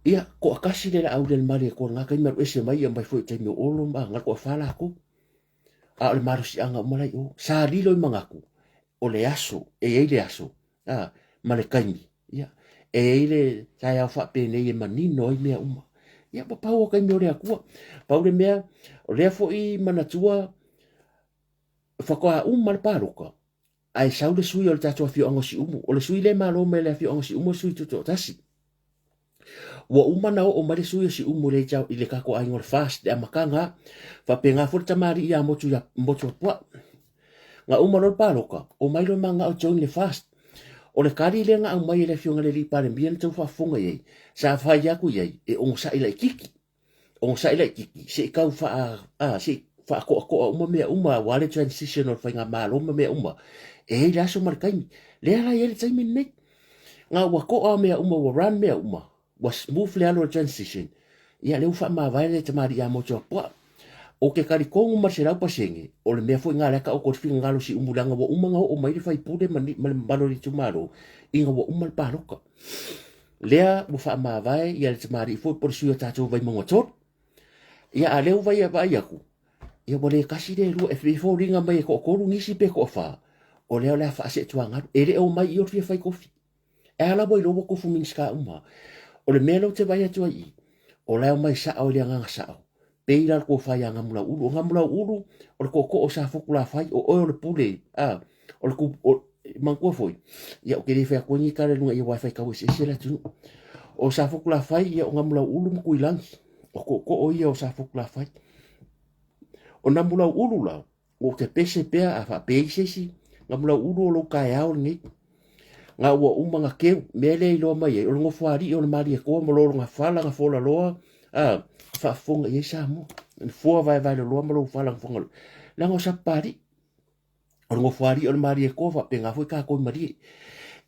A: Ia, ko akasi le la au del mali e kua ngaka i maru ese mai a mai fwoi taimi o olo ma ngar ko a whala ako. A o le maru si anga o malai o, sa lilo i mangaku, o le aso, e ei le aso, ma le kaimi. Ia, e ele tai au whape nei e manino i mea uma. Ia, pa pau o kai mea o rea kua. Pau le mea, o rea fo i manatua whakoa le pāroka. Ai sau le sui o le tatua fio ango si umu. O le sui le malo me le fio ango si umu sui tuto tasi. Ua umana o ma le sui o si umu le jau i le kako aingo le fast le amakanga. Whape ngā furta mari ia motu ya motu pua. Ngā umana le pāroka. O mailo manga o join le fast. O le kari le nga au mai le fionga le lipa le mbien tau whafunga yei. Sa whai aku yei e ongo sa ila i kiki. Ongo sa ila i kiki. Se i kau se wha koa uma mea uma wale transition o whainga maaloma mea uma. E hei laso marikaimi. Le ala yele taimi nei. Nga wakoa mea uma wa run mea uma. Wa smooth le alo transition. Ia leu wha maa vaile te maari a motua pua. O ke kari kongu marserau pasenge, o le mea fo ngā leka o korwhi ngalo si umulanga wa umanga o maire whai pūre malo li tumaro, inga wa umal pāroka. Lea mo wha maa vai, ia le tamari i fo por suia tātou vai monga tot. Ia a leo vai a vai aku. Ia wale kasi le rua e fo ringa mai e ko koru ngisi pe ko wha. O leo lea wha ase tua ngaru, ere o mai i orfia whai kofi. E ala boi lobo kofu minska uma. O le mea lau te vai atua i, o leo mai sao le nganga sao. Peira ko fai anga mula ulu o le ko sa fokula fai o le pule o le ku mangko foi ia o ke le fa ko ni kare lunga ia wifi ka wese se la tu o sa fokula fai ia o ngamula ulu ku ilang o ko ia o sa fokula fai o namula ulu la o te pese pe a fa pese si ngamula ulu o lo ka ya o ni nga o umanga ke mele lo mai o ngo fari o le mari ko mo lo nga fala nga fola loa fa fonga ye sa mo fo vai le lo mo fala fonga la ngo sa pari o ngo fari o mari ko fa penga foi ka ko mari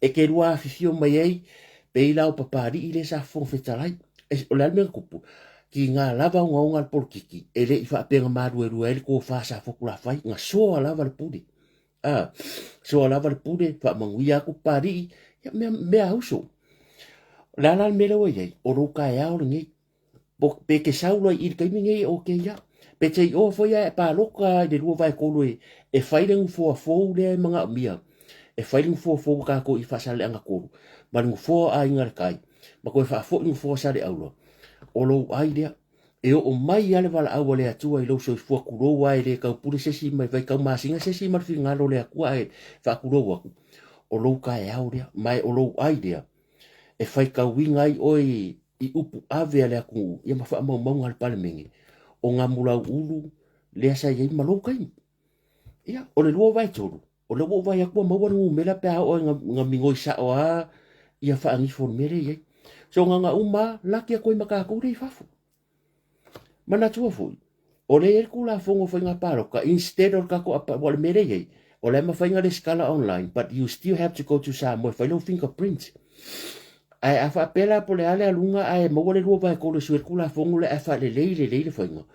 A: e ke lua fifio mai ai pe la o papari ile sa fon fetalai o la me kupu ki nga lava nga por kiki ele fa penga maru e ko fa sa fokula fai nga so lava le pudi so lava le pudi fa manguia ko pari me auso la me lo ye o ro ka ya o ngi pe ke saulo i ke mingi o ke ya pe te o fo ya pa loka de lu vai ko lui e failing for le manga mia e failing for ka ko i fa sale anga ko ma ngu fo a inga kai ma ko fa fo ngu fo sale aulo o lo idea e o mai ale vala au le atua i lo so fo ku ro wa ile ka pure se si mai vai ka ma singa se si mar fi ngalo le ku ai fa ku ro wa o lo ka e aurea mai o lo idea e fai ka wingai oi i upu ave ale aku ia ma fa mo ngal palmengi o nga mula ulu le sa ye ma lo kai ia o le lo vai tolu o le wo vai aku ma wanu mela pe o nga mingo sa o a ia fa angi for mere ye so nga uma la ki ko ma ka ko ri fa mana tua fui o le e kula fongo whainga paroka instead o kako apa wale mere yei o le ma whainga le skala online but you still have to go to Samoa whailo fingerprint ai afa pela po le ale alunga ai mo le rua vai ko le suer kula fongo le afa le leile whainga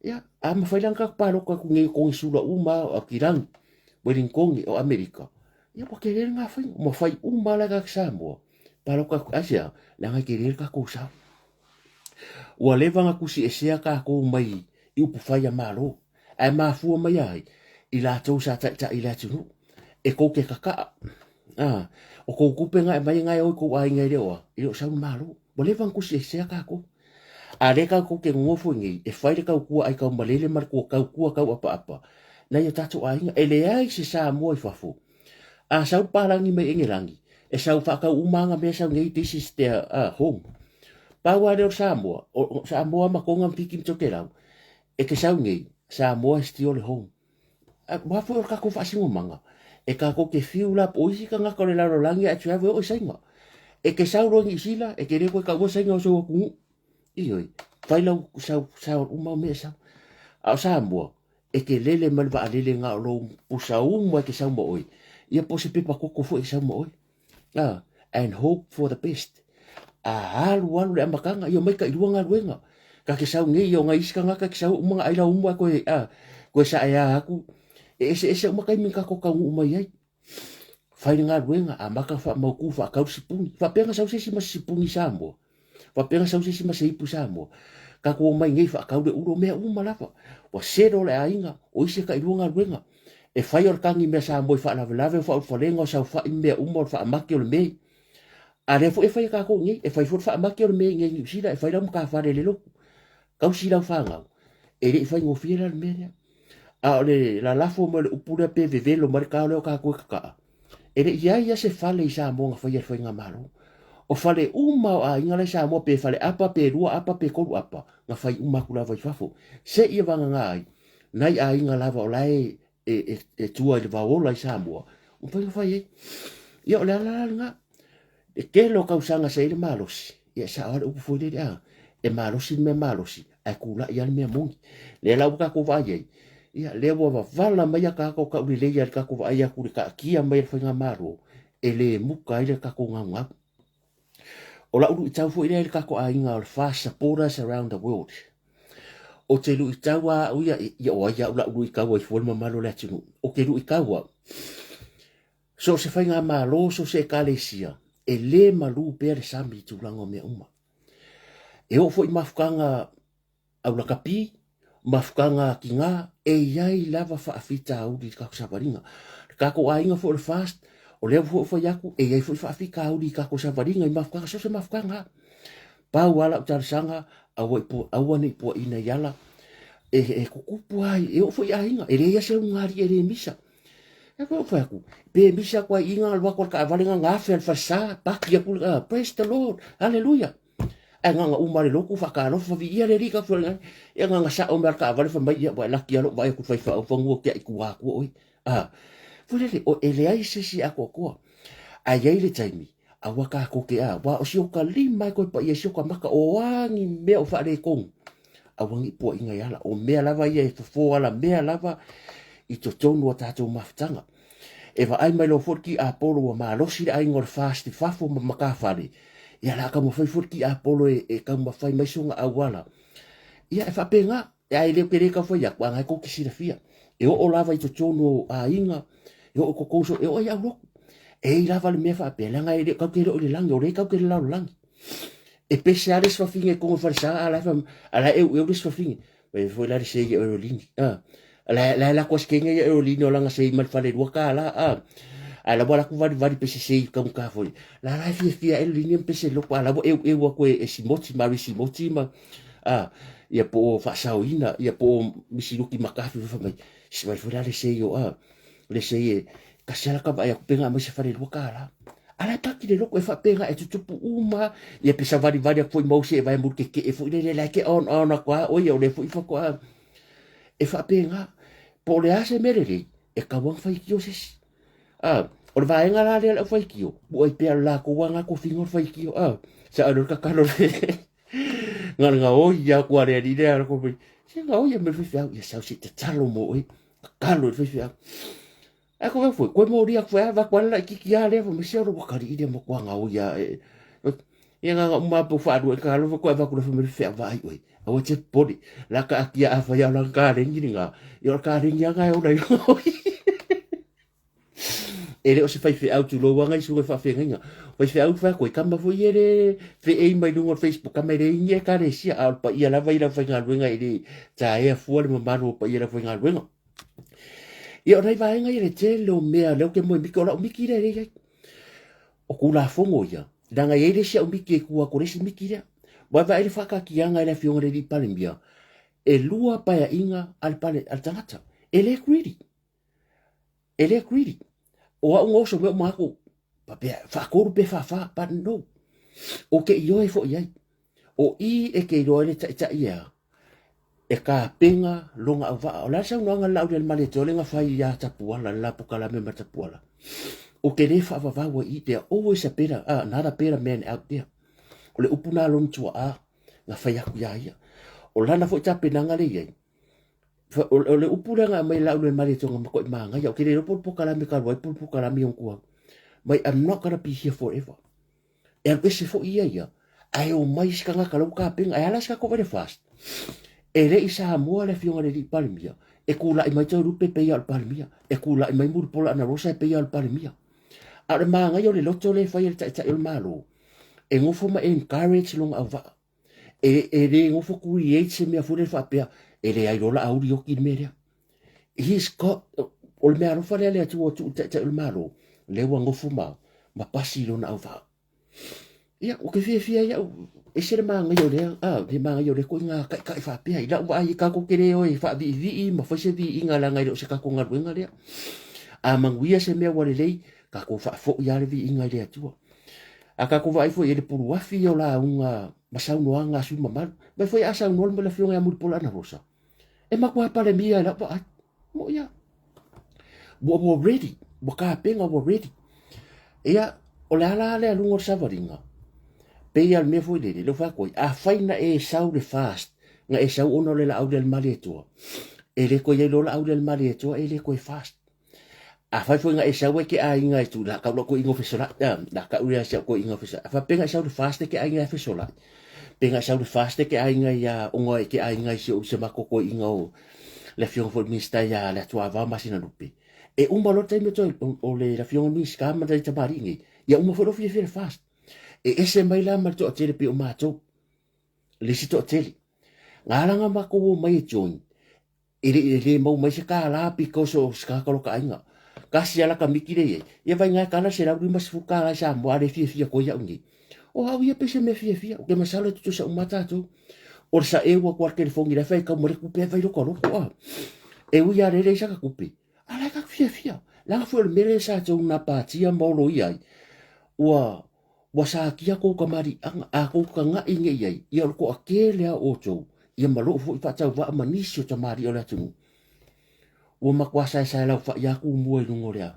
A: ya a ma whailang ka paroka ku nge ko sula uma o kirang wedding kongi o Amerika ya pa kerer nga whainga mo whai uma la ka Samoa paroka ku asia la nga kerer ka ko sa ua le vanga kusi e sea ka ko mai i upu whaia malo ai mafua mai ai i la tau sa ta i la tunu e ko ke kaka o ko kupenga e mai ngai o ko ai ngai rewa i o sa malo mo le vanga kusi e sea ka ko a le ka ko ke ngofo ngi e whaile ka kua ai ka malele mar ko ka kua ka apa na ia tatu ai e le ai se sa mo i fafu a sa parangi mai engerangi e sa fa ka umanga me sa ngai this is their home Pawa reo Samoa, o Samoa makonga mpiki mtokerau. E ke sau ngei, Samoa sti ole hong. Wafu o kako whasingo manga. E kako ke fiula po isi ka ngako le laro langi a tuawe o isainga. E ke sau rongi isila, e ke reko e ka ua sainga o sa wakungu. Ioi, whailau sau umau mea sau. Ao Samoa, e ke lele malwa a lele ngā lo pusa umu e ke sau mo oi. Ia po se pepa koko fu e sau mo oi. And hope for the best. Alu le amakanga yo mai ka iluanga luenga ka ke sau ngi yo ngai ska ngaka ke sau umanga aila umu ko ko sa ya aku ese umakai min ka ko ka umu mai fai nga luenga amaka fa mau ku fa ka sipuni fa penga sau se mas sipuni Samoa fa penga sau se mas ipu Samoa ka ko mai ngai fa ka le uro me uma lava wa sero le ainga o ise ka iluanga luenga e fai or kangi me Samoa fa lava fa lengo sa fa me umu fa amaki o le mei ale fo e fai ka ko ngi e fai fo fa maki o me ngi sila e fai lam ka fa le lo ka sila fa nga e le fai ngo fiera le me a le la fo mo le upura pe ve lo mar ka lo ka ko ka e le ya se fa le sa mo nga fai nga malo o fa le uma a inga le sa mo pe fa le apa pe rua apa pe ko apa nga fai uma kula vai fafo se ia vanga ngai nai a inga lava o lai e tua le va o lai sa mo un fai ia le la nga e ke lo kausanga se ile malosi ia sa ala upu foi le e malosi me malosi ai kula ia me mongi le la uka ko vai ia le wa vala mai ka ko ka ule ia ka ko vai ku ka kia mai foi nga maro e le muka ile ka ko nga o la u tau foi ile ka ko ainga fast supporters around the world o te lu tawa ia o ia la u ka wa foi malo le tinu o ke lu ka wa so se fai nga malo so se kalesia e le malu pere sami tulango me uma. E o foi mafukanga au la kapi, mafukanga ki ngā, e iai lava whaafita au di kako savaringa. Kako ainga fo le fast, o leo fo yaku, e iai fo whaafika au di kako savaringa, i mafukanga, so se mafukanga. Pau ala utarisanga, au ane po ina yala, e kukupu ai, e o foi ainga, e le ia se ngari e le misa. E ko fa ku pe bisa kwa inga alwa ko ka valinga nga fel fa sa pa ki ku praise the Lord hallelujah e nga umare lo ku fa ka no fa vi ia le rika fo e nga sa o mer ka vale fa mai ba la ki lo ba ku fa fa ngu ki ku wa ku oi fo le o ele ai se si ako ko ai le taimi a wa ka ko ke wa o si o ka lima ko pa ye si o ka maka o wangi me o fa le kong a wangi po inga yala o me lava ye fo ala me lava i to tonu o tātou mafutanga. E wa ai mai lo forki a polo wa malosi le ai ngor fast fafo ma makawhare. Ia la ka mo fai forki a polo e ka ma fai mai sunga awala. Ia e whapenga, e ai leo kere ka fai ak, wangai ko kisira fia. E o lava i to tonu a inga, e o kokoso, e o ia uroko. E i lava le mea whapelanga e leo kau kere o le langi, o le kau kere lau langi. E pese a res whafinge kongo wharisa, ala eu res whafinge. E foi la rese i o lini. La kos kenga e o lino langa sei mal fale ruaka la ala bola ku vari pese sei kam ka foi la fia e lino pese lo ala bo e ko e simoti ma ia po fa sauina ia po misiluki makafi fa mai si vai fora le sei o le sei ka sala ka vai penga ma se fale ruaka la ala taki le loko e fa penga e tutupu uma ia pesa vari foi mo se vai murke ke e foi le ke on kwa o ia le foi fa kwa e fa penga po le ase mereri e ka wang fai kio sesi o le vaenga la le fai kio bu ai pe la ko wanga ko fingor fai kio sa alo ka kalo Nga o ia ko re di re ko pe se nga o ia me fi ya sa si te talo mo e kalo fi ya a ko foi ko mo ria ko va ko la ki ya le mo se ro ka ri de mo ko nga o ia ia nga ma po fa do ka lo ko va ko me fi va ai oi a o te podi la ka ki a fa ya la ka re ngi nga yo ka ri nga o dai ele o se fai fe out lo wanga isu fa fe nga fai fe out fa ko kama fo ele fe e mai no Facebook kama re nge ka re sia al pa ia la vai la fa nga wenga ele ta e fo le ma ro pa ia la fa nga wenga ia rai vai nga ele te lo mea lo ke mo mi ko la mi ki re o ku la fo mo ia danga ele sia o mi ki ku ko re si mi ki re wa va ele fa ka ki anga ele fi ngore di palembia e lua pa ya inga al pale al tangata ele greedy o a un oso me mako pa pe fa ko pe fa pa no o ke yo e fo ia o I e ke ro ele ta ia e ka penga longa va o la sa no nga la del male to lenga fa ia ta puala la pokala me mata puala o ke le fa va wa I there always a better another better man out there o le upuna lon tua a nga fa ya ku ia o lana fo ta penanga le ia o le upura nga mai la del male to nga ko manga ya o ke le pokala me ka wa pokala me on ku but I'm not gonna be here forever. And this is for ia. Ai o mai skanga ka lo ka ping ai ala ska ko very fast. E le isa mo le fionga le palmia. E kula I mai tau rupe pe al palmia. E kula I mai mur pola na rosa pe al palmia. A le manga yo le loto le fai ta el malo. E ngofo ma encourage long ava. E le ngofo create se me fu le fa pe. E le ai rola audio ki media. He's got ol me aro fa le tu ta el malo. Le wango fuma ma pasi lo na ava ia o ke fia ia e se manga yo le de manga yo le ko nga ka fa pe ia wa I ka ko kere o fa vi ma fa se vi inga la ngai se ka ko nga wenga le a manguia se me wa le ka ko fa fo ia le vi inga le tu a ka ko vai fo ele puru wa fi yo la unga masau no anga su mama me foi asa no me la fio nga mur pola na rosa e ma ko pa le mia la ba mo ia wo ready waka penga wo ready ia o le ala le lungo savaringa pe ia me foi le fa ko a faina e sau de fast nga e sau ono le au del maleto e le ko ye lo au del maleto e le ko fast a fa foi nga e sau ke a inga tu la ka lo ko ingo fesola da ka uria sa ko ingo fesola fa penga sau de fast ke a inga fesola penga sau de fast ke a inga ya ongo ke a inga se o se mako ko ingo le fiong fo mista ya la tua va masina lupi e uma lo te meto o le la fiong mis ka ma dai tabari ngi ya uma fo fi fast e ese mai la ma to tele pe o mato le si to tele ngala ma ko mai join le mo mai se ka la pi ko so ska ko ka inga ka si ala ka mikire ye vai nga kana se la ri mas fu ka la sa mo ale fi ko ya ngi o ha ye pe se me fi o ke masala tu sa mata to o sa e wa kwa ke fongi la fa ka mo re ku pe vai lo ko e u ya re sa ka ku pe ala ka fia la fu le mere sa to na patia mo lo ia wa sa kia ko ka mari a ko ka nga inge ia ia ko akele o to ia malo fu fa ta wa manisio ta mari o la tu o makwa sa la fa ya ku mo e ngo rea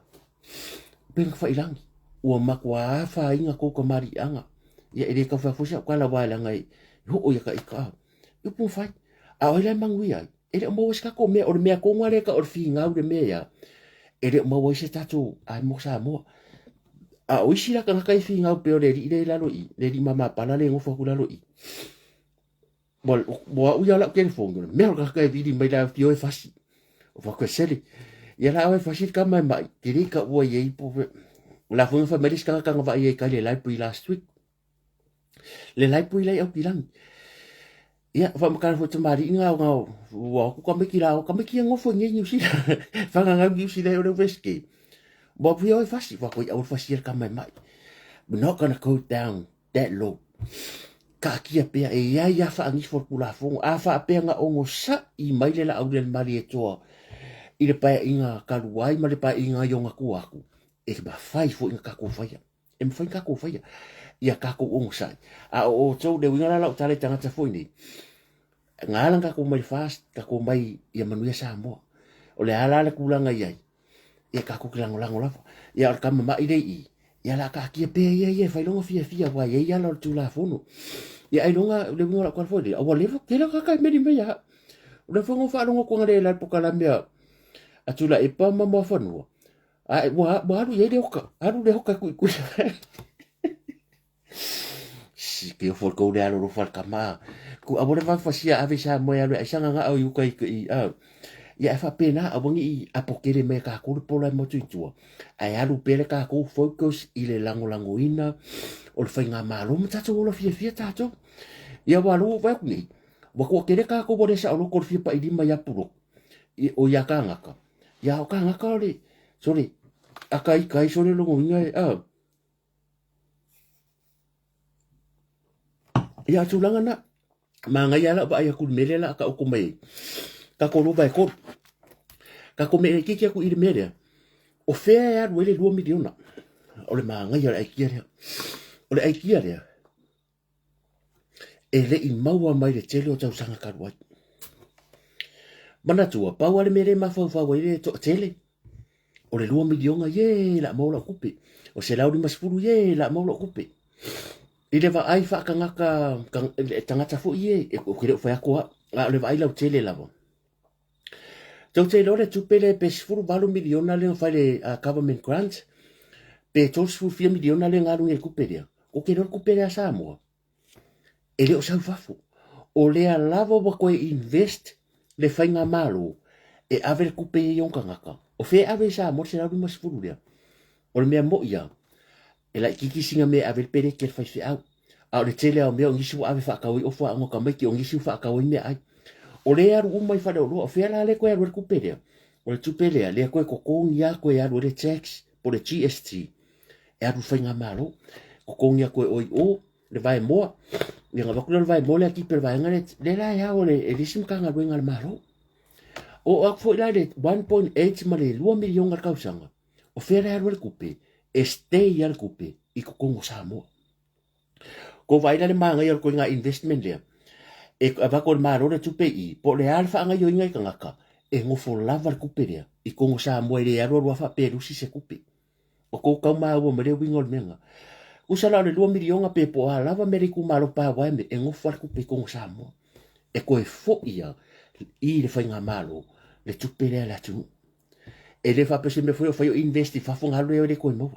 A: ben fa ilang o makwa fa inga ko ka mari anga ia ere ka fa fu sa ka la wa la ngai ho o ya ka ika eu pu fa a o le mangui ai ele mo ska ko me o me ko ngare ka o fi nga o me ya ele mo wo se tatu ai mo sa mo a o isi la ka kai fi nga pe o le ri la lo I le ri mama pala le ngo fo ku la lo I bol bo u ya la ke fo ngo me ka kai vi di mai la fi o fasi o fa ko sele ya la o fasi ka mai mai ti ri ka o ye po la fo fa me ska ka va ye ka le lai pu last week le lai pu lai o pilang ia fa makana fo tamari nga wa ku ka me ki ngo fo ngi si fa nga ngi si le o veski bo pu o fasi fa ko o fasi ka mai mai we're not going to go down that low ka kia pe e ia fa ngi fo kula fo a fa pe nga o ngo sa I mai le la au le mari e to I le pa inga ka luai ma le pa inga yo nga ku aku e ba fai fo inga ka ku fai e mo fai ka ku fai ia ka ku o sai a o to de winga la tale tanga ta fo ni ngalang ka ku mai fast ka ku mai ia manuia sa mo o le ala le kulanga ia e ka ku kilango lango la ia ka ma I dei ia la ka kia pe ia fai longa fia wa ia la tu la fono ia ai longa le mo la kwa fo le wa le ke la ka me di me ya le fongo fa longa ko ngale la pokala mea atula e pa mama fono ai wa lu ye de oka alu le oka ku si ke fo ko le alu fa kama ku abore va fa sia ave sa mo ya le sanga nga au yu kai ia fa pena abongi apokele me ka ku po la mo tu ai alu pele ka ku focus ile lango ina o le fainga malo mata to lo fia tato ia wa lu va ni wa ko kele ka ko bore sa lo ko fia pa idi ma ya puro o ya ka ngaka ya ka ngaka le sorry akai kai sorry lo ngai ia tulanga na manga ya la ba ya ku mele la ka o ko mai ka ko lo ba ko ka ko me ki ku ile mele o fea ya wele 2 miliona o le manga ya ai kia o le ai kia le e le i maua mai le tele o tau sanga karuai mana tua pa wale mere ma fa wele to tele o le 2 miliona ye la mo la kupe o se lauri masfuru ye la mo la kupe ile va ai fa kanga ka tangata fu ye e ko kire fa ko le vai la tele la bo tau te lore tupele pe sfuru balu miliona le fa le government grant pe tosfu 4 miliona le ngaru e kuperia o ke no kuperia sa mo ele o sau fafu o le lavo wa koe invest le fainga malo e ave kupe yon kangaka o fe ave sa mo se la mas furulia o le mea mo ia e la kiki singa me ave pere ke fa fi au le tele o me o ngisu ave fa ka o fa ngo ka mai ki o ngisu fa ka me ai o le aru o mai fa le o fe la le koe ru kuperia o le tupele le koe ko kongia koe aru le tax po le GST e aru fainga malo ko kongia koe o le vai mo ni nga bakula vai mo le ki per vai ngale le la ya o le elisim ka nga wenga malo o ak fo la le 1.8 male 2 milion ka usanga o fe la ru kupe este ya kupe i ko kongo sa mo ko vai le manga ya ko nga investment le e va ko malo le tupe i po le alfa nga yo nga ka e ngo fo lava kupe le i kongo sa mo le ya ro fa peru si se kupe o ko ka ma o me le wingol menga usala le 2 miliona pe po a lava meriku malo pa wa me e ngo farku pe kongo sa mo e ko e fo ia i le fainga malo le tupere la tu e le fa pe se me foi investi fa fonga lo le ko mo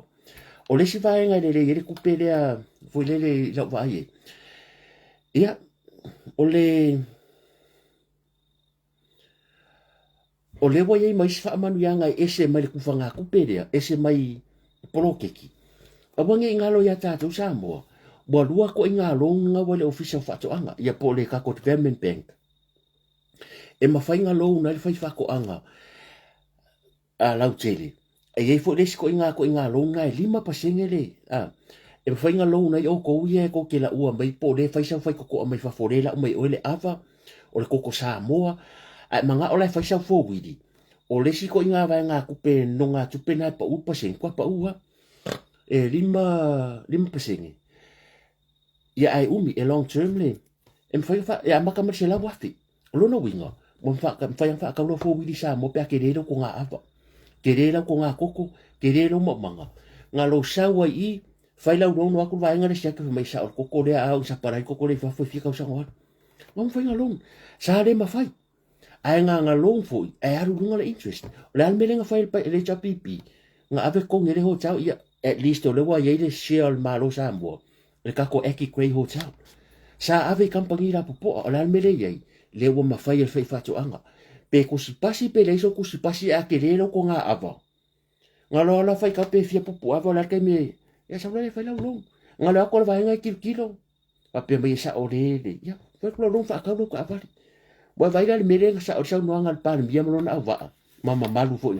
A: o le si va nga le kupere a foi le la va ye ia o le wa ye mai fa manu yanga ese mai ku fanga kupere ese mai prokeki abange ngalo ya tatu sambo bo lua ko ngalo nga wale official fato anga ya pole ka ko government bank e ma fa ngalo na le fa ko anga a lautele e ye fo des ko ngalo nga 5% le e fa ngalo na yo ko ye ko ke la ua mai pole fa ko mai fa forela mai ole ava o le koko samoa a manga ole fa fo widi o le si ko nga va nga ku pe no nga tu pe na pa upa sen kwa pa ua e 5% ia ai umi e long term le e fa ya maka ma se la wafi lo no winga mo fa ka lo fo wi sa mo pe ke le ko nga ava ke le ko nga koko ke le mo manga nga lo sa wa i fa la no aku va nga se ke mai sa ko ko le a sa para ko le fa fo fi ka sa ngwa mo fa nga long sa le ma fai ai nga long fo ai aru nga le interest le al melenga fa le cha pipi nga ave ko ngere ho chao ia at least o le wa ye le share malo sambo le ka ko eki kwei hotel sa ave kampangi la popo o la mele ye le wa mafai el fei fatu anga pe ko si pasi pe le so ko si pasi a ke le ko nga ava nga lo la fai ka pe fia popo ava la ke me ya sa le fai la long nga lo ko va nga kilo pa pe me sa o le ya fa ko lo fa ka lo ka ava wa vai la mele sa o sa no anga pa mi mo na ava mama malu fo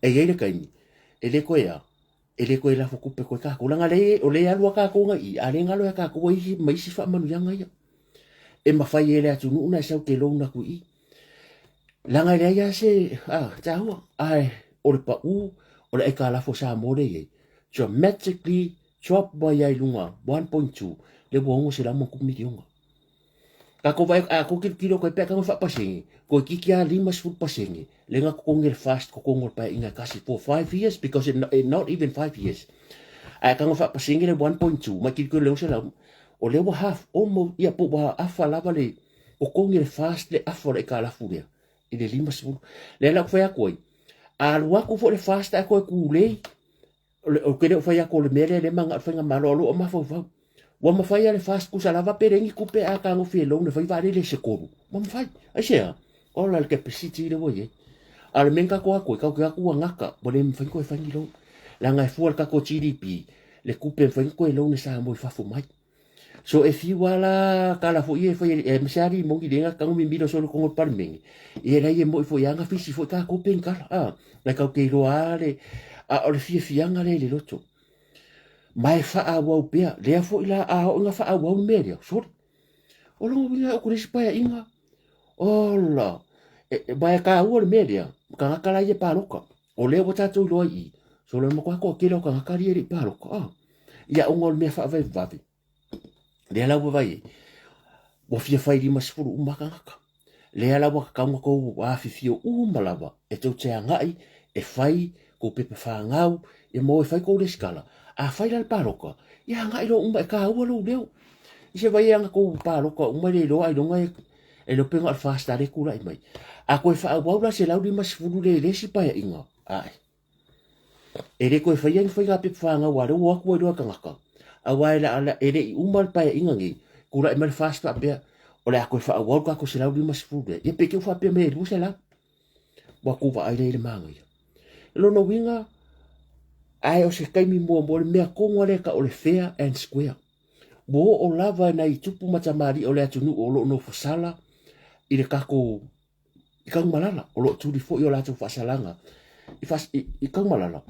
A: e ye le kai e le ko ya ele ko ela foku pe ko ka ko langa le o le alu ka ko ngai ale ngalo ka ko i mai si fa manu yanga ya e ma fa ele atu una sa ke lo na ku i langa le ya se ta ho ai o le pa u o le ka la fo sa mo le dramatically drop by ai lunga 1.2 le bo ngo se la mo ku mi yonga Ka ko vai a ko kilo ko pe ka fa pasingi. Ko kikia 5 pasingi. Lenga ko ngel fast ko ngol pa inga kasi for 5 years because not even 5 years. A ka fa pasingi le 1.2 ma kilo le usela o le half almost ia po ba afa lava le ko ngel fast le afa le kala furia. Ile 5 le la fa ko a lua ko fo le fast a ko ku le o kere fa ko le mere le manga fa malo o ma fa wa ma fai ale fast ku sala va perengi ku pe a ka ngo fi lo ne fai va le se ko ma fai a se o la ke pesiti le wo ye al menga ko ka ngaka bo le fai ko fai lo la ngai fu ka ko GDP le ku pe fai ko lo ne sa mo fa fu mai so if you wala kala fo ye fai e msari mo ki denga ka mi bilo so ko par mengi e la ye mo fo ya nga fi si fo ka ko pen kala la ka ke lo ale a o le fi fianga le loto mai fa a wa pea le fo ila a o nga fa a wa media so o lo winga o kurisi pa inga ola ba ka o media ka kala ye pa loka o le wata to lo i so le mo ko ke lo ka ka ri pa loka ya o ngol me fa va va le ala wa vai wo fia fai di masfuru umakanga le ala wa ka ko wa fi fio malava e to te ngai e fai ko pepe fa ngau e mo fai ko le skala a fai al paroka ya ngai lo umba ka wa lo leo se vai anga ko paroka umba le lo ai lo ngai e lo penga al fasta le kula i mai a ko fa wa la se la di masfuru le si pa inga ai e le ko fai ang fai ga pepe fa ngau wa lo wa ko lo ka ngaka awai la ala ere I umal pa inga ngi kula I mal fast pa pe o le ako fa awal ka ko se la di masfuru e pe ke fa pe me ru se la wa ku va ai le manga lo no winga ai o se kai mi mo me ko ngore ka o le fair and square bo o lava na I tupu matamari o le atunu o lo no fasala I le kako I kang malala o lo tu di fo yo la tu fasalanga I kang malala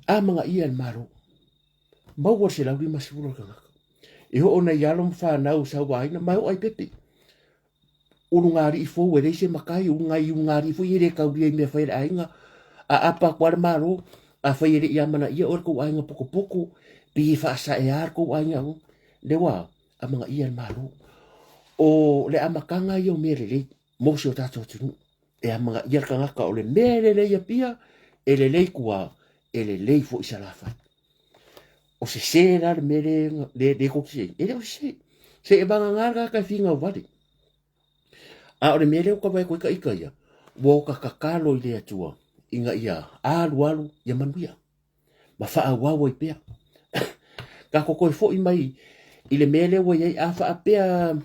A: a mga ian maro mau wa se la wi masfuru ka e ho ona yalo mfa na u sa wa ina mau ai pepe ngari I fo we se makai ngari fo ire ka wi me fa ai nga a apa kwa maro a fa ire ya mana ia or ko ai nga poko poko pi fa sa e ar ko ai nga le wa a mga ian maro o le amakanga yo mere mo se ta to tu e a mga ia ka nga ka o le mere le ia pia e le kuwa e le fo isa la fa o se la mere le ko se e o se e banga ngara ka finga wali a o le mere ko vai ko ka ikaya wo ka kakalo le atua inga ia alu ya manuia ma fa wa wo pea ka ko fo I mai I le mere wo ye a fa pea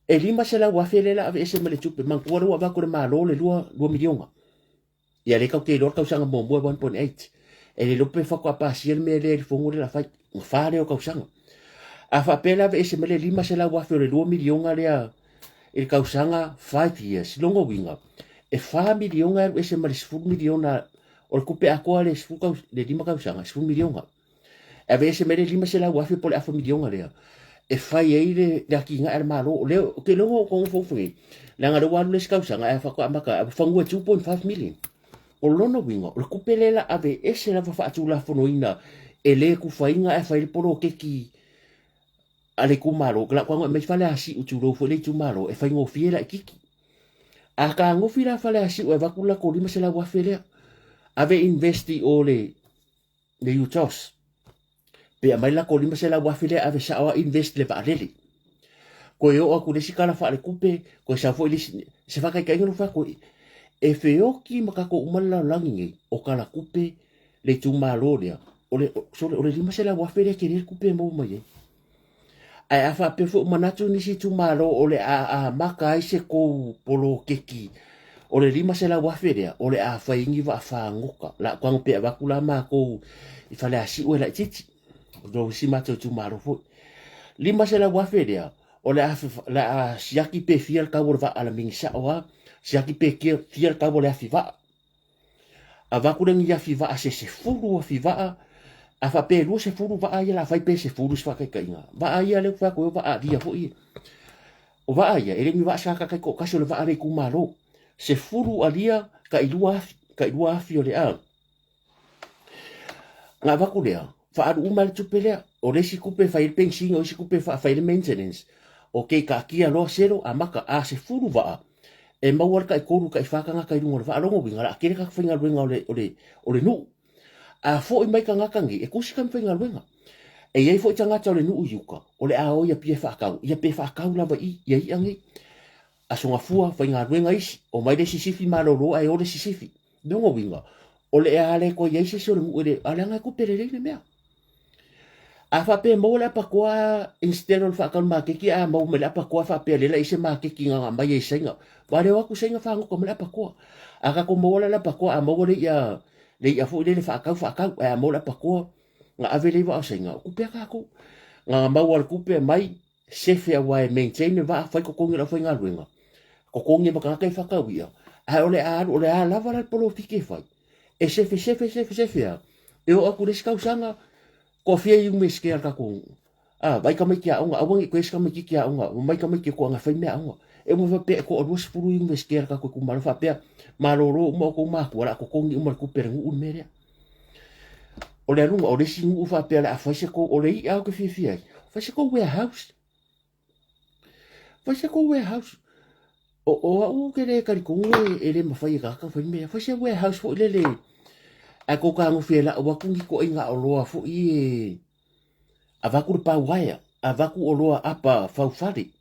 A: e lima se la wa fele la ave se mele tupe man ko wa ba ko ma lo le 2 milionga ia le ka ke lo ka usanga mo 1.8 e le lope fa ko pa si me le fongo la fa fa le o kausanga a fa pela ve se mele lima se la wa fe le 2 milionga le a e kausanga 5 years longo winga e fa milionga e se mele 10 miliona o le kupe a ko le fuka le lima kausanga 10 milionga e ve se mele lima se la wa fe po le a milionga le e fa ye le kinga er malo le ke longo ko fo fui la nga le wa le kausanga e fa ko amaka fa ngwe 2.5 million o lono winga o kupelela ave ese la fa atu la fonoina ele ku fainga e fai poro keki ale ku malo la kwa me fale asi utu lo fo le tu malo e fai ngo fiela kiki a ka ngo fila fale asi o va kula ko lima se la wa fele ave investi o le utos pe mai la ko lima se la wa fele ave sa o invest le va lele ko yo o ku le sikala fa le kupe ko sa fo le se fa ka no fa ko e feoki makako umala langi o kala kupe le tu maloria o le lima se la wa fele ke le kupe mo mai ai afa pe fo manatu ni si tu malo o le a maka ai se ko polo keki o le lima se la wa fele o le a fa ingi va fa ngoka la kwa pe va kula ma ko I fale asi o la titi do si mato tu malo fo lima se la wa fele o le a siaki pe fiel ka va ala mingsa wa siaki pe kia fiel ka le afiva a va kulengi ya fiva se furu fiva a fa pe lu se furu va ia la fai pe se furu fa ka inga va ia le fa ko va dia fo I o va ia ele mi va sa ka ko ka so le va ale ku malo se furu alia ka ilua fi o le a nga va ku le fa adu mal tu pele o le si ku pe fa il pension o si ku pe fa il maintenance o ke ka kia lo sero a maka a se furu va e mawar ka koru ka ifaka nga ka irunga va longo winga a kere ka whinga ruenga ole nu a fo i mai ka ngaka ngi e kusi ka whinga ruenga e iei fo i tangata ole nu uiuka ole a o ia pie whakau ia pie whakau lava i angi a songa fua whinga ruenga isi o mai de sisifi maloro ai ole sisifi longo winga ole e ale ko iei se se ole mu ole alanga ku perere mea a fa pe mo la pa kwa instead of fa kan ma ke ki a mo me la pa kwa fa pe le la ise ma ke ki nga ma ye senga ba le wa ku senga fa ko me la pa kwa a ka ko mo la pa kwa a mo le ya fu le fa ka a mo la pa kwa nga ave le va senga ku pe ka ko nga ma wa ku pe mai se fe wa maintain va fa ko ngi la fa nga ruenga ko ngi ba ka fa ka wi a ole a la va la polo fike fa e se fe e o ku le ska usanga ko fia yu me skia ka ko vai ka me kia onga awangi ko eska me kia onga mai ka me ko nga fai me onga e mo pe ko o spuru yu me skia ka ko ma fa pe maloro mo ko ma ko la ko ngi mo ko per ngu mere o le runga o le singu fa pe la fa se ko o le ia ko fia fa se ko warehouse o ke le ka ko e le ma fai ka fai me fa se warehouse fo le a ko ka ngo fela o kungi ko inga o loa fo i a vaku pa waya a vaku o loa apa faufari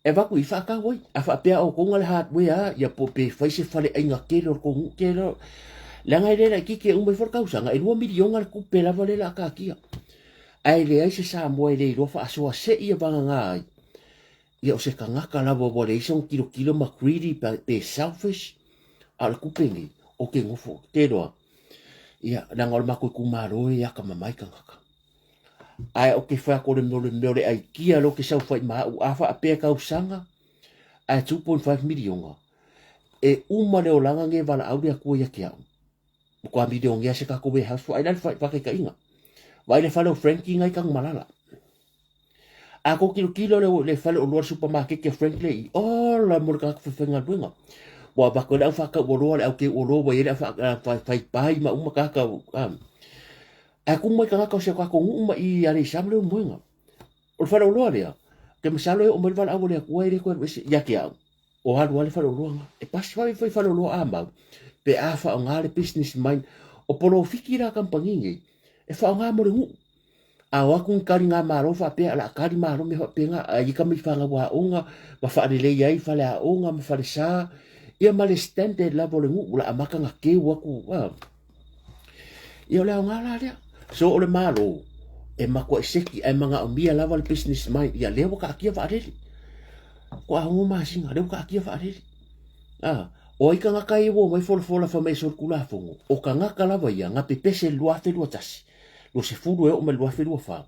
A: e vaku i fa ka wai a fa pe o ko ngal hat we ya po pe fa se fale inga kelo ko kelo la ngai le ki ke un me for causa nga e 2 milion al ku pe la vale la ka kia ai le ai se sa mo le lo fa so se i va nga ia o se ka nga ka la bo le son kilo ma greedy pe selfish al ku pe ni o ke ngofo te do ia na ngol ma ko kumaro ia ka mamai ka ngaka ai o ke fa ko le mole ai kia lo ke sa fa ma u afa pe ka usanga ai 2.5 milion e uma le olanga nge vala au dia ko ia kia ko a video nge se ka ko be ha so ai dal fa ka inga vai le falo frankie ngai kang malala a ko kilo le falo o supermarket ke frankly o la mo ka fa nga bunga wa ba ko la fa ka wo le au ke wo wa ia fa pai ma uma ka a ku mo ka se ka ko uma i ari samle mo nga o fa lo le ke me salo o mo va au le ko ile ko ya ke o ha le fa lo e pas fa lo ama pe a fa ngale business mind o polo fikira kampangi e fa nga mo ngu a wa kun kari nga maro fa pe ala kari maro me fa pe nga i ka mi fa nga wa onga ma fa le ai fa la onga ma fa sa ia male standard level ngu la amaka nga ke wa ku ia le nga la dia so ole malo e mako seki e manga o mia level business mind ia le ka kia fa re ko a ngu ma singa le ka kia fa re o i ka nga kai wo mai fol fa mai so kula fongo o ka nga kala wa ia nga pe pese lua te lua tasi lo se fulu e o me lua fe lua fa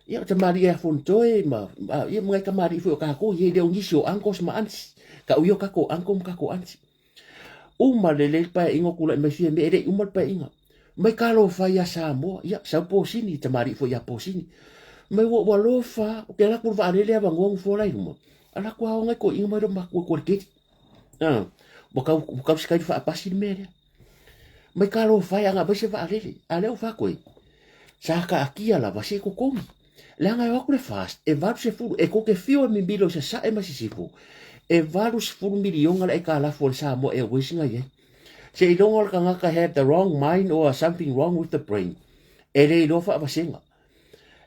A: ia te mari e fonto e ma ia mga ka mari fo ka ko ye de ungi so ankos ma ansi ka uyo ka ko ankom ka ko ansi uma le pa ingo kula me fie me ere uma pa inga mai ka lo fa ya sa mo ia sa po sini te mari fo ya po sini mai wo lo fa o ke la kurva ale le ba ngong fo lai mo ala ko nga ko inga mai do ma ko ke Bokau sekali fa pasi mere. Mai ka lo fa ya nga ba se fa ale o fa ko sa ka akia la ba se ko kongi la nga wa kule fast e va se fu e ko ke fio mi bilo se sa e masisipo e va se fu milion ala e ka la fo sa mo e wisinga ye se i don't ka nga ka have the wrong mind or something wrong with the brain e le lo fa ba singa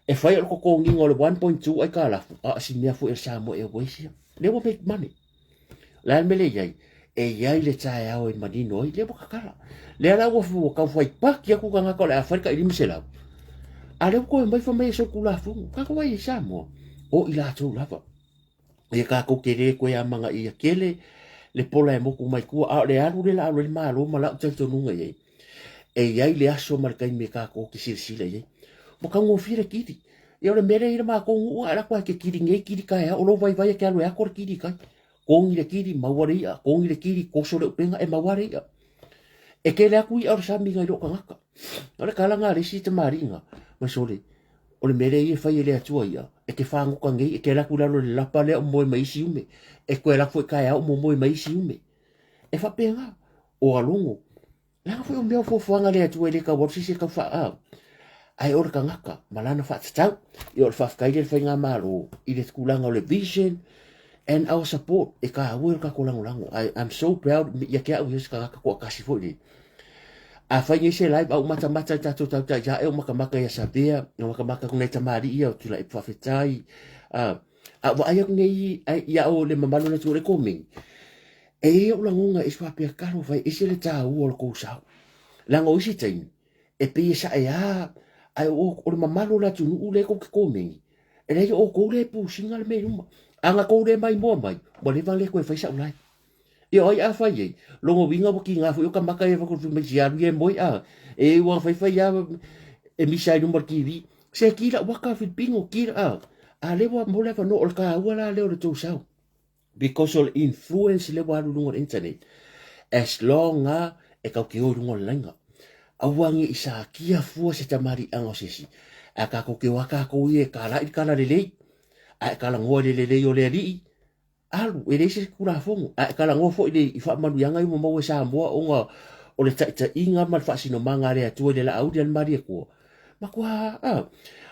A: e fa yo ko kongi ngol 1.2 e ka la a si me fu e sa mo e wisinga le wo make money la me le ye e ia le tai au e manino i le boka kala le ala wo fu ka foi pa ki ku ka nga ko la fa ka i mi se la ale ko mai fa mai so kula fu ka ko i sa mo o i la tu lava e ka ko kere ko ya manga i kele le pola e mo ku mai ku a le alu le la le malo mala tsa to nunga ye e ia le aso marka i me ka ko ki sile ye mo ka ngo fire kiti e ole mere i ma ko ngu ala ko ke kiri nge kiri ka ya o lo vai vai ka lo ya ko kiri ka kongi le kiri mawaria kongi le kiri ko so le penga e mawaria e ke le aku i ar sami ngai ro ka ngaka ole kala nga le si te maringa masole ole mere i fai le atua ia e ke fango ka ngai e ke la kula lo le lapa le mo mai siume e ko la foi kai au mo mai siume e fa penga o alongo la foi o meu fo fanga le atua le ka wo si se ka fa ai o le kangaka malana whaatatau i o le whaafkaile le whainga malo i le tukulanga o le vision and our support e ka awe ka kolangolango. I'm so proud ia kia au hesi kangaka kua kasi fo ni a whainga se live au mata tato tau ta ja e o makamaka ia sabea o makamaka kuna i tamari ia o tula i whawhetai a wa aia nei ia o le mamalo na tu le koming e o langonga e swapia karo vai e se le tā ua o le kousau langa isi taini e pe sa e ai o le mamalo la tu nu le ko koming e le o ko le pu singa le me uma anga ko le mai mo mai mo le vale ko e faisa ulai e oi a fai e longo winga mo ki nga fu o ka maka e ko me sia ye moi a e wa fai fai ya e mi sai no ki vi se ki la waka fit bingo ki a le wa mo le fa no o ka wala le o to sau because all influence le wa lu on internet as long e ka ki o lu lenga awangi isa kia fu se tamari anga sesi a ka ko ke waka ko ye kala i kala le a kala ngo le o le ri alu e se kura fongo a kala ngo fo ile i fa manu yanga i mo mo sa mo o nga o le ta inga mal fa sino manga le atu le la audio mari ko ma kwa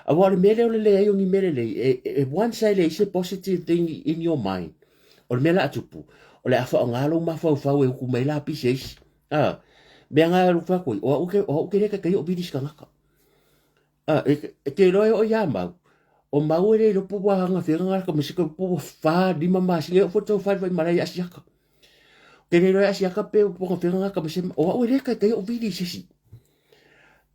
A: a wa le mele o le ai o ni mele le one side is a positive thing in your mind o le mela atupu o le afa ngalo ma fa fa e ku mai la pises be nga lu fa ko o ke ka o bidis ka ngaka ke roi o yama o maure lo po wa nga fenga ka musika po fa di mama singe o foto fa vai mara asiaka ke roi asiaka pe po ka fenga ka musika o ka o bidis si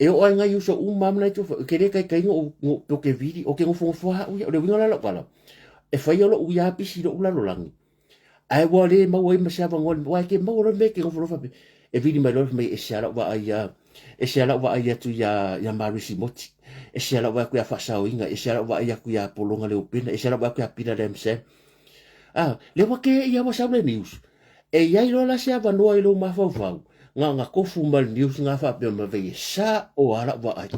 A: e o nga yu so mam na tu ke ka o po ke vidi o ke ngo fo fa o le winga la pala e fa yo lo ya pi si lo la lo langi ai wa le ma wa ma sa va ngol wa ke ma lo me ke ngo fo fa e vidi mai lo me e shala wa ai tu ya marisi moti e shala wa ku ya fa sa inga e shala wa ya ku ya polonga le opina e shala wa ku ya pina dem se le wa ke ya wa sa le news e ya lo la sa va no lo ma fa fa nga ko fu mal news nga fa pe ma ve sa o ala wa ai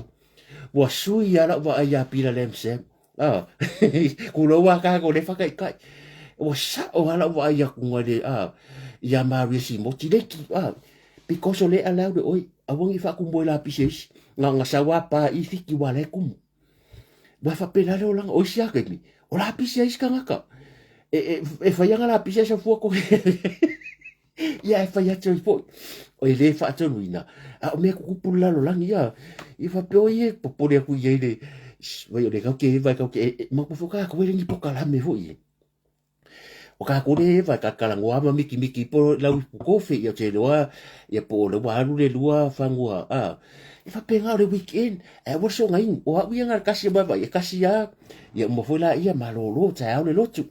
A: wa su ya la wa ya pina dem se ku lo wa ka ko le fa kai wa sa o ala wa ya ku ngale ya marisi moti le ki because ole ala de oi awang ifa kumbo la pises nga sawa pa ifiki wale kum wa fa pela lo lang o sia ke mi o la pises ka ngaka e fa yanga la pises fu ko ya fa ya tso po o le fa tso nuina a me ku pula lo lang ya ifa pe o ye po po ku ye le wa yo le ka ke va ka ke ma ku foka ko le ni po kala me fo ye o ka kore va ka kala ngoa ma miki po la ko fe ya te loa ya po le wa lu le lua fangua e fa penga le weekend e wo so ngai o wi nga kasi ba ya kasi ya mo fo la ia malolo ta le lotu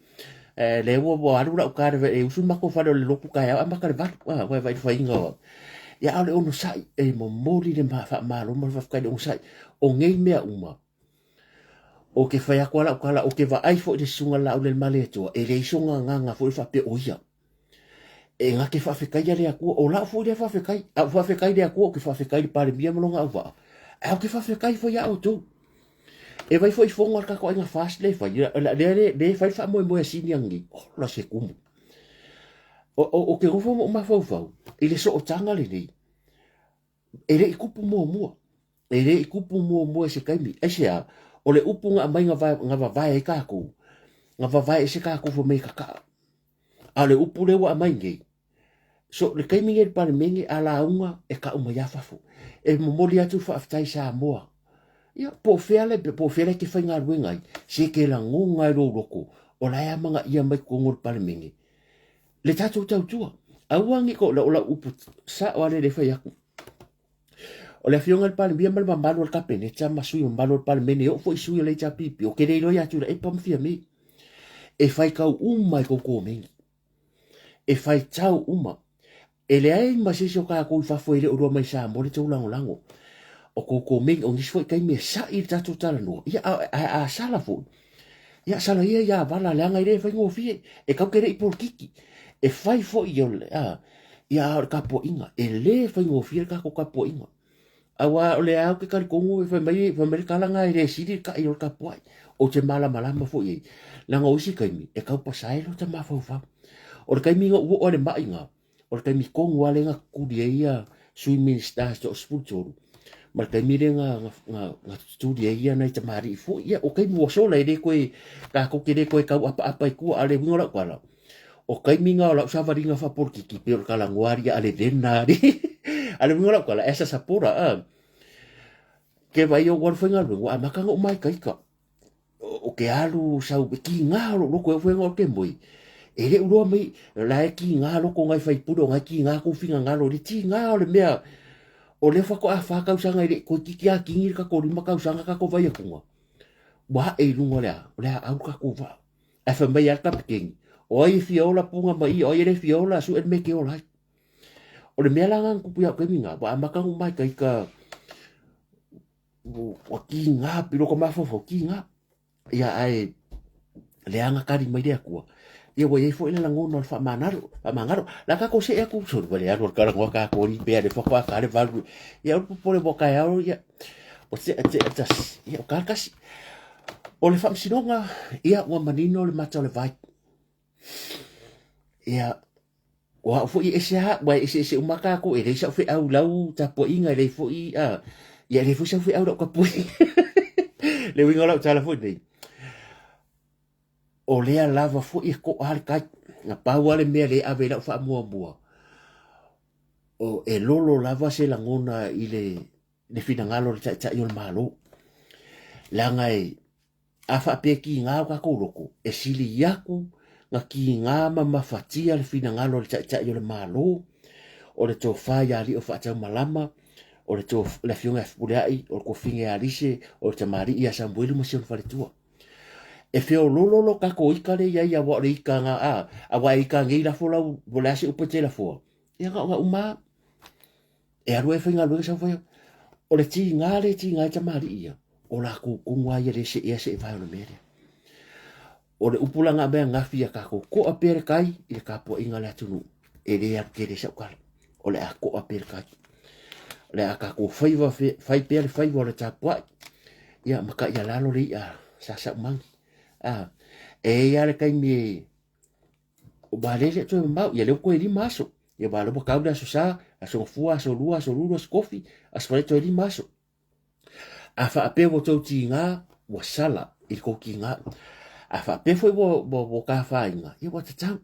A: le wo wa lu la ka e usu ma ko fa le loku ka ya ma ka va wa va fa inga ya ale ono sai e mo mori le ma fa malo mo fa ka le sai o ngai mea uma o ke whai akwala o ke wa ai fo de sunga la le male to e le sunga nga fo fa pe oia e nga ke fa kai le aku o la fo de fa kai de aku ke fa kai pare bia molonga wa e ke fa kai fo ya auto e vai fo ngar ka ko nga fast le fa le fa fa mo sinyangi la se kum o ke fo mo ma fo ele so o tanga le ni ele ikupu mo ele ikupu mo se kai mi e se o le upunga mai nga vai ka ku nga vai se ka ku fo me ka a le upu le wa mai nge so le kai minge pa minge ala unga e ka uma ya fafu e mo moli atu fa aftai sa moa ya po fele ke fainga ruenga se ke la ngunga ro roko o la ya manga ia mai ko ngor pa minge le tatu tau tua awangi ko la upu sa o le fa ya o le fionga le pale bia mal mambalo le kapene tsa masui mambalo le pale mene o foi sui le tsa pipi o ke le loia tu e pam fia me e fai kau uma ko mengi e fai tau uma e le ai ma se so ka ko fa foi le o mai sa mo le tau lango o ko mengi o ni foi kai me sa i tatu tala no ia a sala fo ia sala ia ya bala le anga ile fai ngo fie e kau kere i por kiki e fai fo i o ia kapo inga e le fai ngo fie ka ko kapo inga awa ole au ke kar kongo e fa mai kala nga ire siri ka i ka puai o te mala fo ye na nga usi kai mi e ka pasai lo te mafo fa o kai mi o le mai nga o kai mi kongo ale nga ku dia swimming stars to sputoro ma kai mire nga studio ia nei te mari fu ia o kai mo so le de koe ka ko kire koe ka apa ku ale ngora kwala o kai minga o la savaringa fa por ki pe kala nguari ale denari ale ngora kwala esa sapura ke vai o war fenga lu a maka ngo mai kai ka o ke alu sau ki nga lo ko fenga o ke moi ele ulo mai la ki nga lo ko ngai fai puro ngai ki nga ko finga nga lo ti nga o le mea o le fa ko a fa ka usanga ile ko ki a kingi ka ko rima ka usanga ka ko vai ko wa e lungo le au ka ko va a fa mai a ka king o i fiola punga mai o i le fiola su et me ke o lai o le mea langa ku pia ke minga ba maka ngo mai kai ka o ki nga pilo ko mafo fo ki nga ia ai le anga kari mai dia ku ia wo ye fo ile lango no fa manaro la ka ko se e ku so le aro ka ngo ka ko ri be de fo ka le valu ia o po le boka ia o se ia ka kasi o le fam sinonga ia wa manino le mata le vai ia wa fo i esa wa ese umaka ko e le sa fe au lau ta po inga le fo i ia le fo sa fe au ka po le winga lau tala fo nei o lea lava fo i ko al kai na paua le mea le ave la fa mua o e lolo lava se la ngona i le finangalo le ta yo malo langa e afa pe ki nga ka ko loko e sili yaku nga ki nga ma fatia le finangalo le ta yo malo o le to fa ya li o fa ta malama o le to la fiunga fudai o ko finge alise o te mari ia sambuelu mo se fa le tua e feo lolo ka ko ikare ia wa ri ka nga a wa ika ngi la fola bola se upo te la fo ia nga uma e aru e finga lo sa fo o le ti nga ta mari ia o la ku ngwa ia le se vai no mere o le upula nga be nga fia ka ko a per kai i ka po inga la tunu e le a ke le sa ka o le a ko a per kai le a ka ko fai per fai wa le ta po ia maka ia la lo ri sa mangi e ya le kai mi o ba le to ma ya le ko ri maso ya ba lo ka da so sa a so fu a so lu a so lu skofi a so to ri maso a fa pe wo to ti nga wa sala il ko ki nga a fa pe fo bo ka fa nga ya wa ta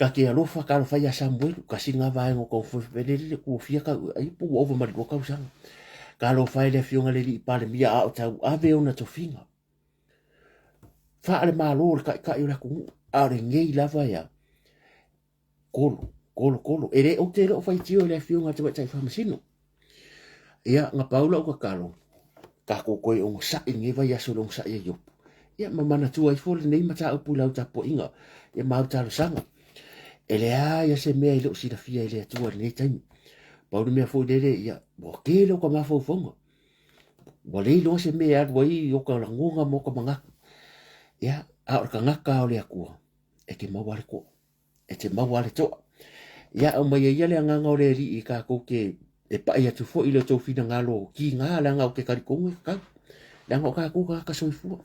A: ka ke alo fa ka fa ya sambu ka singa va ngo ko fo pe le ko fia ka ai pu over ma ko ka usang ka lo fa le fiunga le pa le mia a ta ave ona to finga fa ale malo ka yo la ku are ngei lava ya kolo ere o te lo fai tio le fiunga te tai fa masino ia nga paula o ka kalo ka ko ko o sa nge vai ya so long sa ye yo ia mamana tu ai fo nei mata o pula ta po inga ia mau ta sanga ele ya se me lo si la fia ele tu nei tai paula me fo dele ia bo ke lo ko ma fo fongo bo le lo se me ar voi o ka ngonga mo ko manga ia a o ka ngaka o le akua e ke mawale ko e te mawale to ia o mai ia le nganga o le ri i ka ko ke e pa ia tu fo i le to fina ngalo ki nga la nga o ke kari kongu ka la nga o ka ko ka soifu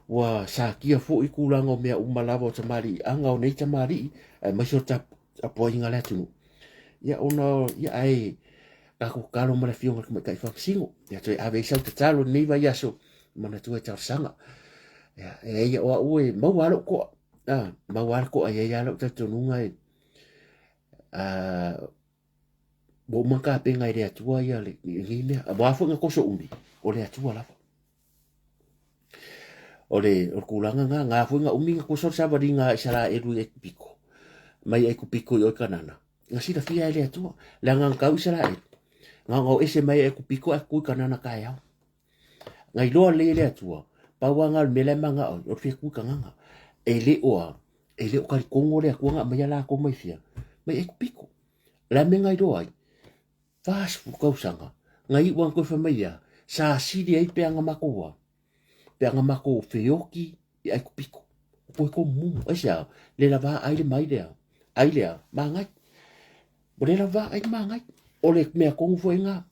A: wa sa kia fo i kulango mea umalava o tamari anga o nei tamari mai so ta apo inga le tu ia ona ia ai ka ko kalo mala fionga ka kai fa singo ia to ave sa te talo nei vai aso mana tu e tar sanga ya e o ue mawalo ko mawalo ko ai ya lo te nunga bo maka pe ngai le atua ia le ngine a ba fo ko so umbi o le atua la o le o kulanga nga fo nga umi ko so sa badinga sala e ru e piko mai e ku piko yo kanana nga sida fia le atua la nga ka usala e nga ngo ese mai e ku piko a ku kanana ka ya ngai lo le atua pawanga mele manga o fi ku kanga ele o ka kongo le ku nga mai la ko mai fia mai e ku piko la menga do ai fast fu ko sanga ngai wan ko famia sa sidi ai pe nga makoa pe nga mako feoki i ai ku piko po ko mu asa le lava ai le mai le mangai bo le lava ai mangai o le me ko fu nga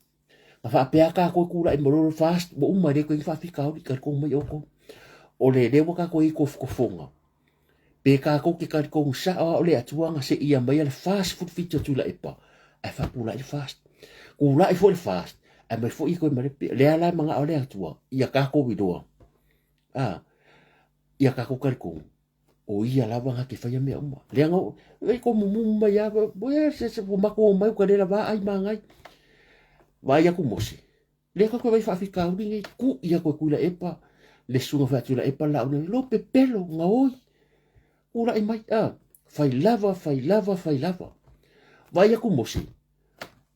A: fa pe ka ko ku la i mo fast bo umma de ko fa fika o ka ko mai o ko o le le ka ko i ko fonga pe ka ko ki ka ko sa o le atua nga se ia mai le fast food fit tu la epa ai fa pula i fast ku la i for fast a mai fo iko mai le ala manga ole atua ia ka ko widoa ia ka ko kariko o ia lava nga ke fai me uma le nga e ko mumu mai ya boya se mako mai ko le lava ai mangai vai ia ku mosi le ka ko vai fa fika uri ku ia ko kula epa le sunga fa tula epa la una lo pe pelo nga oi ura i mai fai lava vai ia ku mosi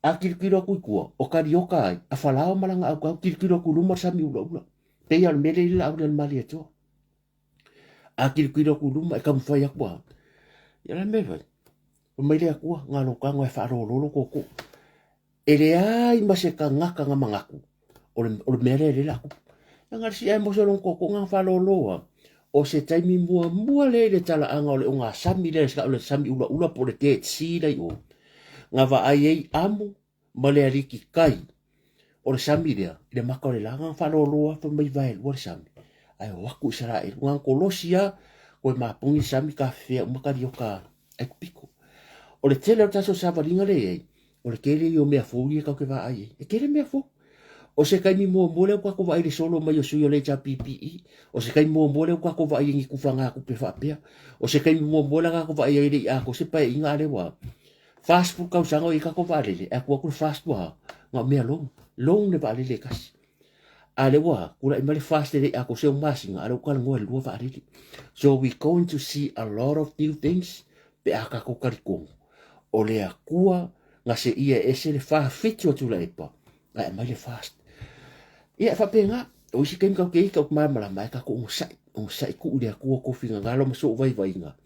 A: a kirikiro ku kua o karioka ai a falao malanga au kirikiro ku luma sami ula te ia mele ila au le mali ato a kirikiro ku luma e kam fai akua ia la meva o mai le akua ngalo ka ngoi fa ro lo ko ele ai mase ka ngaka nga mangaku o mele le la nga si ai mo so lo ko nga fa lo o se taimi mua le tala anga o le unga sami le ska o le sami ula po le te si dai o nga va ai amu male aliki kai o le sami le makore la nga fa lo fa mai vai o le sami ai waku Israel nga kolosia ko mapungi sami ka fe makari o ka e piko o le tele o taso sa valinga le o le kele yo me afuri ka ke va ai e kele me afu o se kai mi mo le kwa ko vai le solo mai o suyo le ja PPE o se kai mo le kwa ko vai ngi ku fanga ku pe fa pe o se kai mo le ka ko vai le a ko se pa inga le wa fast food ka usanga i ka ko va le a ko fast wa nga me long le va le kas ale wa kula i male fast le a ko se masinga ale ko ngo le va le so we going to see a lot of new things pe a ka ko kariko o le a kua nga se ia ese le fa fitio tu la epa ai male fast ia fa penga o si kem ka ke ka ma mai ka ko sai ku le ko finga ngalo mo so vai nga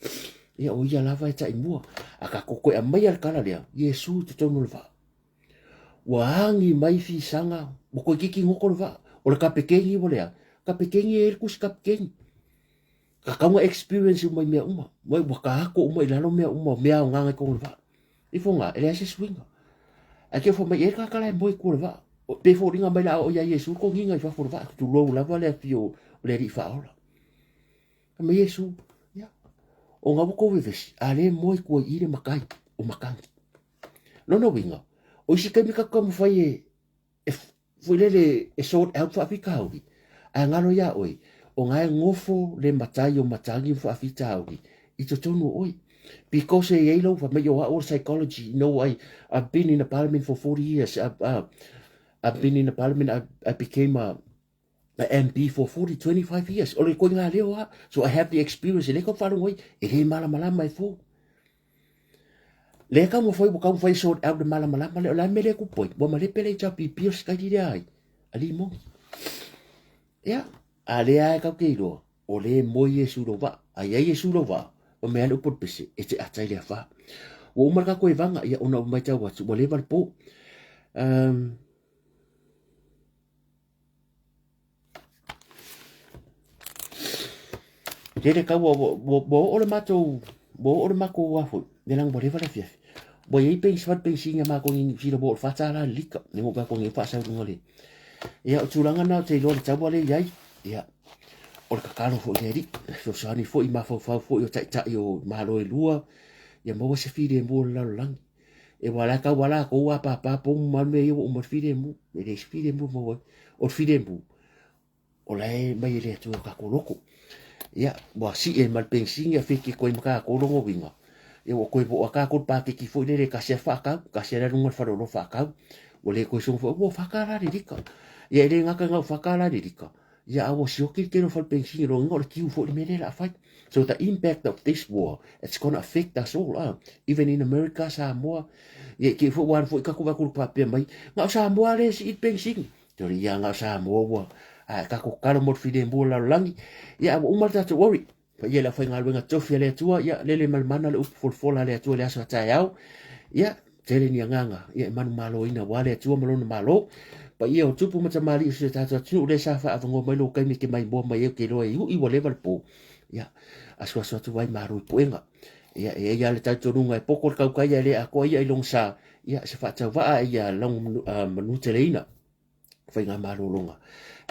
A: ia o ia lava ta imua aka ko ko mai al kala le yesu te tonu va wa angi mai fi sanga mo ko kiki ngoko va o le kapekengi mo le kapekengi e kus kapekengi ka mo experience mai me uma mai wa ka ko mai lalo me uma me nga ko va ifonga ele se swinga ake fo mai e ka kala mo ko va pe fo ringa mai la o ya yesu ko nginga fa for va tu lo la va le fio le ri fa ola me yesu ya o nga ko vesi ale mo ko ire makai o makangi no winga o si ka mi ka ko fai e foi le e sort out fa fika uri a ngalo ya oi o nga ngofo le matai o matangi fa fita uri I to tonu oi because e yelo fa me yo or psychology no I've been in the parliament for 40 years I've been in the parliament I became a MP for 25 years o le ko nga leo so I have the experience le ko fa oi e he mala mai fo le ka mo foi ka mo foi sort out de mala le la mele ku poi bo male pele cha pipi ska di ai ali mo ya ale ai ka ke lo o le mo yesu lo va ai yesu lo va o me alo por pese e te atai le fa o marka ko vanga ia ona mai ta wa bo le val po Dele ka bo o le mato bo o le mako wa fu de lang bo le val fie bo ye pe swat pe singa ma ko ni filo bo fa ta la lika ni mo ba ko ni fa sa ngole ia o tulanga na te lo ta bo le yai ia o ka kalo fo le ri so sa ni fo I ma fo o ta yo ma lo lua ia mo se fide mo la lang e wala ka wala ko wa pa po ma me yo mo fide mo e le fide mo o fide mo o lai mai le tu ka ko loko ia wa si e mal pensing ia fiki ko ka ko lo winga e o ko bo ka ko pa ki fo le ka se fa ka se la ngol fa lo fa ka o le ko so fo fa ka la ri ka ia le nga ka fa ka la ri ka ia o si o ki no fa pensing lo ngol ki fo le la fa so the impact of this war it's going to affect us all even in America Samoa ia ki fo wan fo ka ko ba ko pa pe mai nga Samoa le si pensing to ia nga Samoa ka ko kalo mo fide mo la langi ia o umar ta worry pa ia la fa ngal wenga tofi le tua ia le mal mana le up fol le tua le asa ta yau ia tele ni nganga ia man malo ina wale tua malo malo pa ia o tupu mata mali se ta tu le sa fa avango mai lo kai mi ke mai bo mai ke lo I wo level po ia aswa so tu vai maru poenga ia le ta tu runga poko ka ka ia le a ko ia long sa ia se fa ta va ia long manu teleina fa nga maru longa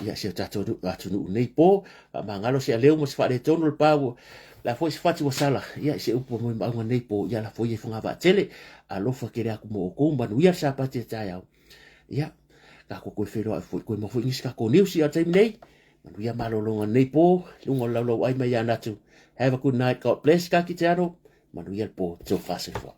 A: ia se tato atu nei po mangalo se leo mo se fa le tono le pau la foi se fati wasala ia se upo mo ma nei po ia la foi e funga va tele a lo fa kere aku mo ko ba nuia sa pati ta ia ia ka ko koe whero ai fwoi koe mawhoi ngisi ka ko niusi a taimi nei. Manuia malolonga nei po, lungo laulau ai mai anatu. Have a good night, God bless, ka ki te aro. Manuia po, tō whase wha.